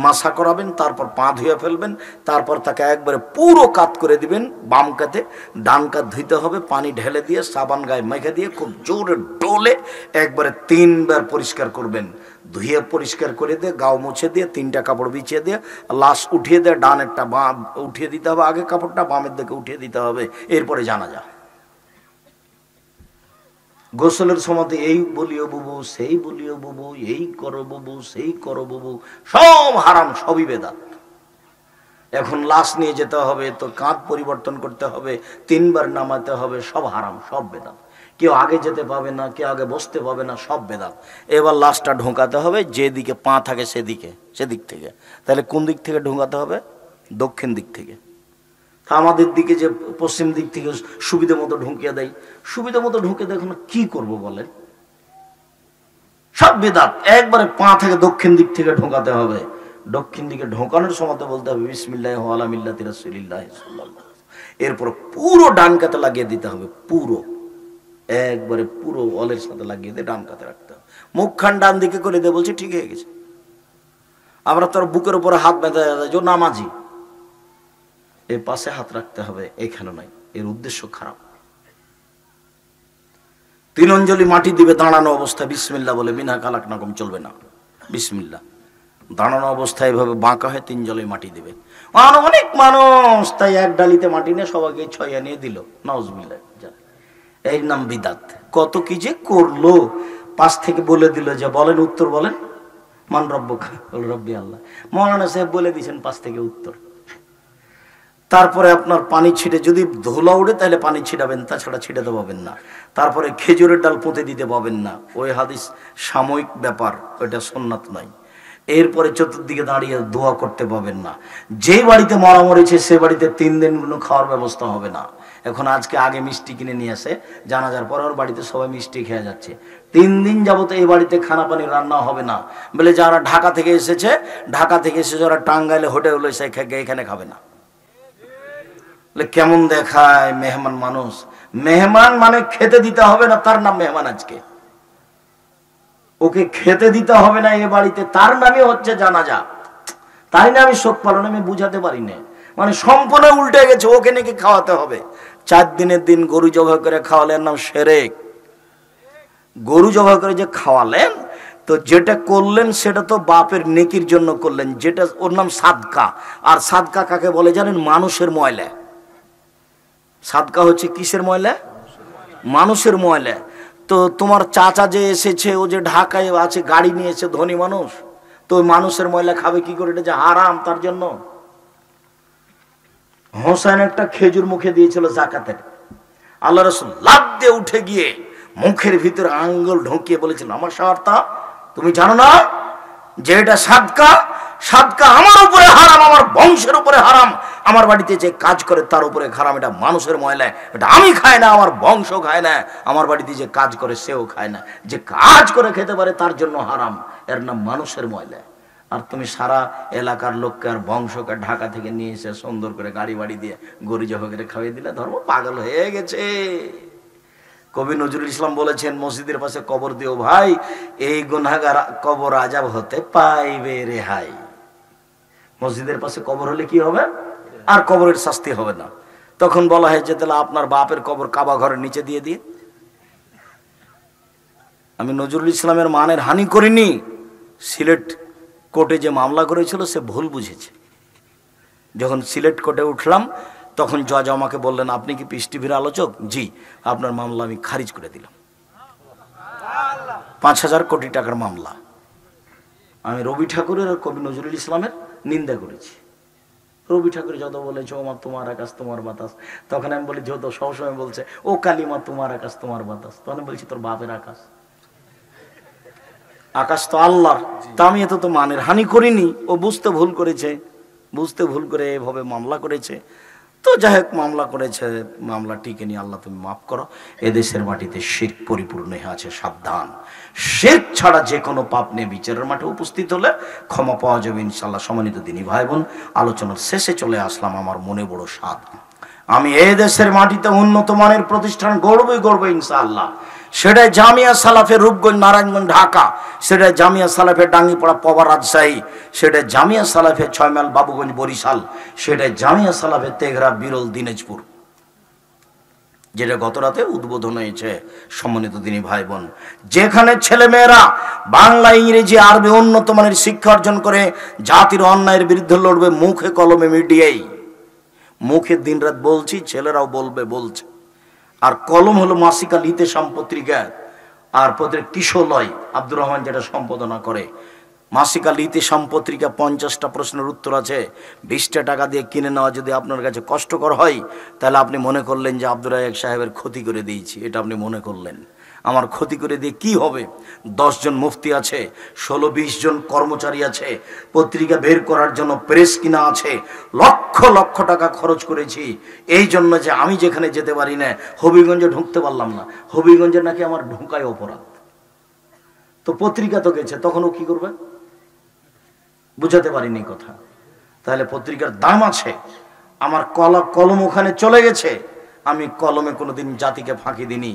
মাসা করাবেন, তারপর পা ধুয়ে ফেলবেন, তারপর তাকে একবারে পুরো কাত করে দিবেন। বাম কাতে ডান কাত ধুইতে হবে, পানি ঢেলে দিয়ে সাবান গায়ে মেখে দিয়ে খুব জোরে ডোলে একবারে 3 বার পরিষ্কার করবেন। ধুয়ে পরিষ্কার করে দিয়ে গাও মুছে দিয়ে 3টা কাপড় বিছিয়ে দিয়ে লাশ উঠিয়ে দিয়ে ডানেরটা বাম উঠিয়ে দিতে হবে, আগে কাপড়টা বামের দিকে উঠিয়ে দিতে হবে, এরপরে জানাজা। গোসলের সময় এই বলিও বুবু, সেই বলিও বুবু, এই করো বুবু, সেই করো বুবু, সব হারাম, সবই বেদাত। এখন লাশ নিয়ে যেতে হবে তো কাঁধ পরিবর্তন করতে হবে, 3 বার নামাতে হবে, সব হারাম, সব বেদাত। কেউ আগে যেতে পাবে না, কেউ আগে বসতে পাবে না, সব বেদাত। এবার লাশটা ঢোকাতে হবে যেদিকে পা থাকে সেদিক থেকে। তাহলে কোন দিক থেকে ঢোকাতে হবে? দক্ষিণ দিক থেকে। আমাদের দিকে যে পশ্চিম দিক থেকে সুবিধা মতো ঢুকিয়ে দেয়, সুবিধা মতো ঢুকে দেখুন কি করব বলেন, সব বেদাত। একবারে পা থেকে দক্ষিণ দিক থেকে ঢোকাতে হবে। দক্ষিণ দিকে ঢোকানোর সময় বলতে হবে বিসমিল্লাহ ওয়ালা মিল্লাতি রাসূলিল্লাহ সাল্লাল্লাহু আলাইহি ওয়াসাল্লাম। এরপর পুরো ডান কাতে লাগিয়ে দিতে হবে, পুরো একবারে পুরো অলের সাথে লাগিয়ে দিয়ে ডান কাতে রাখতে হবে। মুখখান ডান দিকে করে দিয়ে বলছে ঠিক হয়ে গেছে। আমরা তোর বুকের উপরে হাত বেঁধে যে নামাজি, এই পাশে হাত রাখতে হবে, এখানে নাই, এর উদ্দেশ্য খারাপ। 3 অঞ্জলি মাটি দিবে দাঁড়ানো অবস্থায় বিসমিল্লাহ বলে, বিনা কালাকনাকম চলবে না, বিসমিল্লাহ। দাঁড়ানো অবস্থায় এভাবে বাঁকা হয়ে 3 জলি মাটি দিবে। অনেক মানুষ তাই এক ডালিতে মাটি নিয়ে সবাইকে ছয়া নিয়ে দিল, নাউজুবিল্লাহ, এর নাম বিদাত। কত কি যে করলো, পাশ থেকে বলে দিল যে বলেন উত্তর বলেন, মান রব্বুকা, রব্বি আল্লাহ। মৌলানা সাহেব বলে দিয়েছেন পাশ থেকে উত্তর। তারপরে আপনার পানি ছিটে, যদি ধুলা উঠে তাহলে পানি ছিটাবেন, তাছাড়া ছিটাতে পাবেন না। তারপরে খেজুরের ডাল পুঁতে দিতে পাবেন না, ওই হাদিস সাময়িক ব্যাপার, ওইটা সুন্নাত নয়। এরপরে চতুর্দিকে দাঁড়িয়ে দোয়া করতে পাবেন না। যে বাড়িতে মরা মরেছে সে বাড়িতে 3 দিন কোনো খাওয়ার ব্যবস্থা হবে না। এখন আজকে আগে মিষ্টি কিনে নিয়ে আসে, জানাজার পর ওর বাড়িতে সবাই মিষ্টি খেয়ে যাচ্ছে। 3 দিন যাবত এই বাড়িতে খানা পানি রান্না হবে না বলে যারা ঢাকা থেকে এসেছে ওরা টাঙ্গাইলে হোটেলে এসে এখানে খাবে না। কেমন দেখায় মেহমান মানুষ। মেহমান মানে খেতে দিতে হবে না, তার নাম মেহমান। আজকে ওকে খেতে দিতে হবে না এ বাড়িতে, তার নামে হচ্ছে জানাজা, তাই না? আমি শোক পালন আমি বুঝাতে পারি না, মানে সম্পূর্ণ উল্টে গেছে। ওকে নাকি খাওয়াতে হবে। 4 দিনের দিন গরু জবাই করে খাওয়ালেন, নাম শিরক। গরু জবাই করে যে খাওয়ালেন, তো যেটা করলেন সেটা তো বাপের নেকির জন্য করলেন, যেটা ওর নাম সাদকা। আর সাদকা কাকে বলে জানেন? মানুষের ময়লা। সাদকা হচ্ছে কিসের ময়লা? মানুষের ময়লা। তো তোমার চাচা যে এসেছে, ও যে ঢাকায় আছে, গাড়ি নিয়ে এসে, ধনী মানুষ, তো মানুষের ময়লা খাবে কি করে? এটা যে হারাম, তার জন্য। হোসেন একটা খেজুর মুখে দিয়েছিল জাকাতের, আল্লাহ রাসূল লাফ দিয়ে উঠে গিয়ে মুখের ভিতরে আঙ্গুল ঢুকিয়ে বলেছিল, আমার সার্থা তুমি জানো না যে এটা সাদকা? সাদকা আমার উপরে হারাম, আমার বংশের উপরে হারাম, আমার বাড়িতে যে কাজ করে তার উপরে হারাম। এটা মানুষের ময়লা, এটা আমি খাই না, আমার বংশ খায় না, আমার বাড়িতে যে কাজ করে সেও খায় না। যে কাজ করে খেতে পারে তার জন্য হারাম, এর নাম মানুষের ময়লা। আর তুমি সারা এলাকার লোককে আর বংশকে ঢাকা থেকে নিয়ে এসে সুন্দর করে গাড়ি বাড়ি দিয়ে গরু জবাই করে খাইয়ে দিলে, ধর্ম পাগল হয়ে গেছে। কবি নজরুল ইসলাম বলেছেন, মসজিদের পাশে কবর দিও ভাই, এই গুনাহগার কবর আযাব হতে পাইবে রেহাই। মসজিদের পাশে কবর হলে কি হবে? আর কবরের শাস্তি হবে না। তখন বলা হয়েছে তাহলে আপনার বাপের কবর কাবা ঘরের নিচে দিয়ে দিয়ে। আমি নজরুল ইসলামের মানের হানি করিনি। সিলেট কোর্টে যে মামলা করেছিল সে ভুল বুঝেছে। যখন সিলেট কোর্টে উঠলাম তখন জজ আমাকে বললেন, আপনি কি পিস টিভির আলোচক? জি। আপনার মামলা আমি খারিজ করে দিলাম। 5,000 কোটি টাকার মামলা। আমি রবি ঠাকুরের আর কবি নজরুল ইসলামের নিন্দা করেছি। রবি ঠাকুর যত বলেছে ও মা তোমার আকাশ তোমার বাতাস, তখন আমি বলি যত সবসময় বলছে ও কালিমা তোমার আকাশ তোমার বাতাস, তখন বলছি তোর বাপের আকাশ। আকাশ তো আল্লাহর, তা আমি এত তো মানের হানি করিনি। ও বুঝতে ভুল করেছে, বুঝতে ভুল করে এভাবে মামলা করেছে। তো যাই হোক, মামলা করেছে, মামলা টিকে নি, আল্লাহ তুমি মাফ করো। এদেশের মাটিতে শিরক পরিপূর্ণ হয়ে আছে, সাবধান। শিরক ছাড়া যে কোনো পাপ নিয়ে বিচারের মাঠে উপস্থিত হলে ক্ষমা পাওয়া যাবে ইনশাল্লাহ। সম্মানিত দিনী ভাই বোন, আলোচনার শেষে চলে আসলাম। আমার মনে বড় সাধ, আমি এই দেশের মাটিতে উন্নত মানের প্রতিষ্ঠান গড়বই ইনশাআল্লাহ। সেটা জামিয়া সালাফে রূপগঞ্জ, নারায়ণগঞ্জ, ঢাকা, সেটা জামিয়া সালাফে ডাঙ্গিপাড়া, পবা, রাজশাহী, সেটা জামিয়া সালাফে 6 মাইল, বাবুগঞ্জ, বরিশাল, সেটা জামিয়া সালাফে তেঘরা, বিরল, দিনাজপুর, যেটা গত রাতে উদ্বোধন হয়েছে। সম্মানিত দিনী ভাই বোন, যেখানে ছেলে মেয়েরা বাংলা, ইংরেজি, আরবি উন্নত মানের শিক্ষা অর্জন করে জাতির অন্যায়ের বিরুদ্ধে লড়বে, মুখে কলমে মিডিয়াই, মুখে দিনরাত বলছি, ছেলেরাও বলছে। আর কলম হলো মাসিক আল ইতেশাম পত্রিকা, আর কিশোলয় আব্দুর রহমান যেটা সম্পাদনা করে। মাসিক আল ইতেশাম পত্রিকা 50টা প্রশ্নের উত্তর আছে। 20টা টাকা দিয়ে কিনে নেওয়া যদি আপনার কাছে কষ্টকর হয়, তাহলে আপনি মনে করলেন যে আব্দুর রাজ্জাক সাহেবের ক্ষতি করে দিয়েছি, এটা আপনি মনে করলেন। আমার ক্ষতি করে দিয়ে কি হবে? 10 জন মুফতি আছে, 16-20 জন কর্মচারী আছে, পত্রিকা বের করার জন্য প্রেস কিনা আছে, লক্ষ লক্ষ টাকা খরচ করেছি এই জন্য যে আমি যেখানে যেতে পারি না, হবিগঞ্জে ঢুকতে পারলাম না, হবিগঞ্জে নাকি আমার ঢোকায় অপরাধ। তো পত্রিকা তো গেছে, তখন ও কি করবে? বুঝাতে পারিনি কথা। তাহলে পত্রিকার দাম আছে, আমার কলম ওখানে চলে গেছে। আমি কলমে কোনোদিন জাতিকে ফাঁকি দিনি,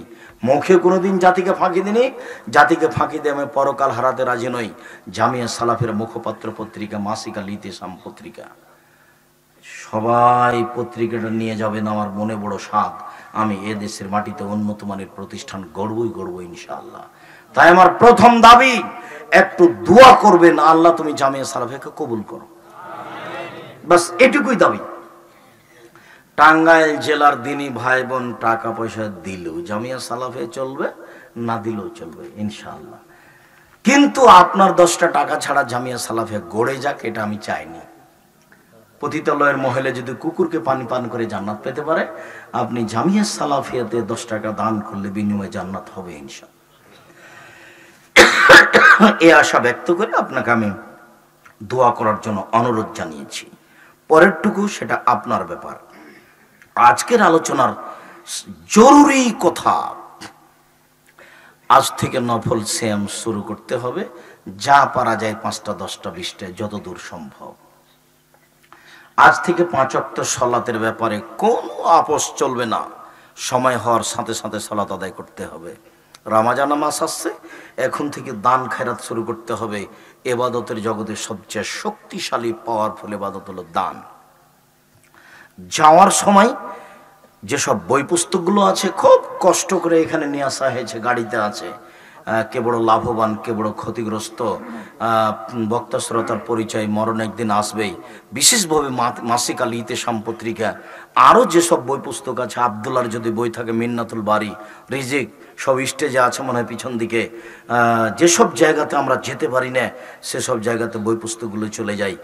মুখে কোনোদিন জাতিকে ফাঁকি দিনি। জাতিকে ফাঁকি দিয়ে আমি পরকাল হারাতে রাজি নই। জামিয়া সালাফের মুখপাত্র পত্রিকা মাসিক আল ইতেশাম পত্রিকা, সবাই পত্রিকাটা নিয়ে যাবেন। আমার মনে বড় সাধ, আমি এ দেশের মাটিতে উন্নত মানের প্রতিষ্ঠান গড়বই ইনশাআল্লাহ। তাই আমার প্রথম দাবি, একটু দোয়া করবেন, আল্লাহ তুমি জামিয়া সালাফিয়াকে কবুল করো, বাস এটুকুই দাবি। টাঙ্গাইল জেলার দিনী ভাই বোন টাকা পয়সা দিলেও জামিয়া সালাফিয়া চলবে, না দিলেও চলবে ইনশাআল্লাহ। কিন্তু আপনার 10টা টাকা ছাড়া জামিয়া সালাফিয়া গড়ে যাক, এটা আমি চাইনি। পতিতালয়ের মহিলা যদি কুকুরকে পানি পান করে জান্নাত পেতে পারে, আপনি জামিয়া সালাফিয়াতে 10 টাকা দান করলে বিনিময়ে জান্নাত হবে ইনশাআল্লাহ। এই আশা ব্যক্ত করে আপনাকে আমি দোয়া করার জন্য অনুরোধ জানিয়েছি। পরেরটুকু সেটা আপনার ব্যাপার। আজকের আলোচনার জরুরি কথা, আজ থেকে নফল সিয়াম শুরু করতে হবে। যা পারা যায় 5টা, 10টা, 20টা, যত দূর সম্ভব। আজ থেকে 5 ওয়াক্ত সালাতের ব্যাপারে কোনো আপোষ চলবে না। সময় হওয়ার সাথে সাথে সালাত আদায় করতে হবে। রমজান মাস আসছে, এখন থেকে দান খেরাত শুরু করতে হবে। ইবাদতের জগতের সবচেয়ে শক্তিশালী পাওয়ারফুল ইবাদত হলো দান। যাওয়ার সময় যেসব বই পুস্তকগুলো আছে খুব কষ্ট করে এখানে নিয়ে আসা হয়েছে, গাড়িতে আছে। কে বড় লাভবান, কে বড় ক্ষতিগ্রস্ত, বক্তা শ্রোতার পরিচয়, মরণ একদিন আসবেই। বিশেষভাবে মাসিক আল ইতেশাম পত্রিকা, আরও যেসব বই পুস্তক আছে, আবদুল্লার যদি বই থাকে, মিন্নাতুল বারি, রিজিক, সব স্টেজে আছে মনে হয় পিছন দিকে। যেসব জায়গাতে আমরা যেতে পারি না, সেসব জায়গাতে বই পুস্তকগুলো চলে যায়।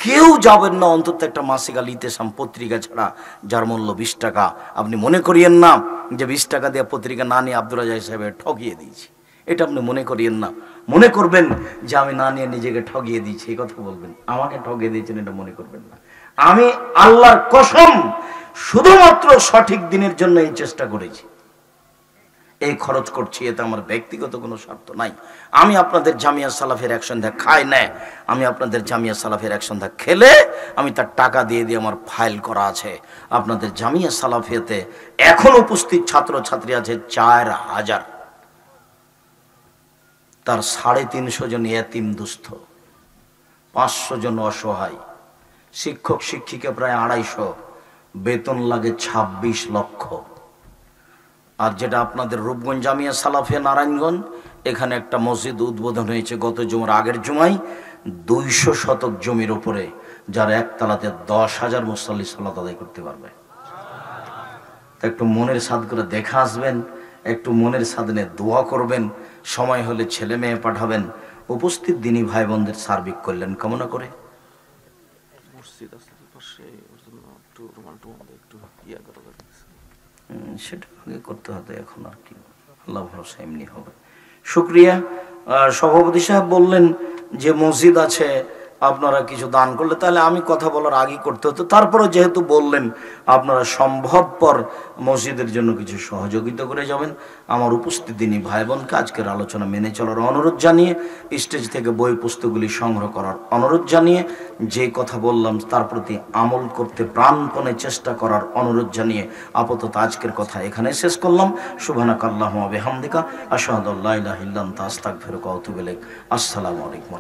কেউ যাবেন না অন্তত একটা মাসিক আল ইতেশাম পত্রিকা ছাড়া, যার মূল্য 20 টাকা। আপনি মনে করিয়েন না যে 20 টাকা দিয়ে পত্রিকা না নিয়ে আব্দুর রাজ্জাক সাহেবের ঠকিয়ে দিয়েছি, এটা আপনি মনে করিয়েন না। মনে করবেন যে আমি না নিয়ে নিজেকে ঠকিয়ে দিয়েছি, এই কথা বলবেন। আমাকে ঠকিয়ে দিয়েছেন এটা মনে করবেন না। আমি আল্লাহর কসম শুধুমাত্র সঠিক দিনের জন্য এই চেষ্টা করেছি, এই খরচ করছি, এতে আমার ব্যক্তিগত কোনো স্বার্থ নাই। আমি আপনাদের জামিয়া সালাফের এক সন্ধ্যা খাই না, আমি আপনাদের জামিয়া সালাফের এক সন্ধ্যা খেলে আমি তার টাকা দিয়ে আমার ফাইল করা আছে। আপনাদের জামিয়া সালাফিয়াতে এখন উপস্থিত ছাত্র ছাত্রী আছে 4000, তার 350 জন এতিম দুস্থ, 500 জন অসহায়, শিক্ষক শিক্ষিকা প্রায় 250, বেতন লাগে 26 লক্ষ। আর যেটা আপনাদের রূপগঞ্জ জামিয়া সালাফিয়া নারায়ণগঞ্জ, এখানে একটা মসজিদ উদ্বোধন হয়েছে গত জুমার আগের জুমায়, 200 শতক জমির উপরে, যার একতলাতে 10,000 মুসল্লি সালাত আদায় করতে পারবে। একটু মনের সাধ করে দেখা আসবেন, একটু মনের সাধনে দোয়া করবেন, সময় হলে ছেলে মেয়ে পাঠাবেন। উপস্থিত দিনী ভাই বোনদের সার্বিক কল্যাণ কামনা করে সেটা আগে করতে হতো, এখন আর কি, আল্লাহ ভরসা এমনি হবে। শুকরিয়া। সভাপতি সাহেব বললেন যে মসজিদ আছে, আপনারা কিছু দান করলে, তাহলে আমি কথা বলার আগে করতে হতো। তারপরে যেহেতু বললেন আপনারা সম্ভবপর মসজিদের জন্য কিছু সহযোগিতা করে যাবেন, আমার উপস্থিতি নিয়ে ভাই বোনকে আজকের আলোচনা মেনে চলার অনুরোধ জানিয়ে, স্টেজ থেকে বই পুস্তকগুলি সংগ্রহ করার অনুরোধ জানিয়ে, যে কথা বললাম তার প্রতি আমল করতে প্রাণপণে চেষ্টা করার অনুরোধ জানিয়ে আপাতত আজকের কথা এখানে শেষ করলাম। সুবহানাকাল্লাহুম্মা ওয়া বিহামদিকা আশহাদু আল্লা ইলাহা ইল্লা আনতা আস্তাগফিরুকা ওয়া আতুবু ইলাইক। আসসালামু আলাইকুম।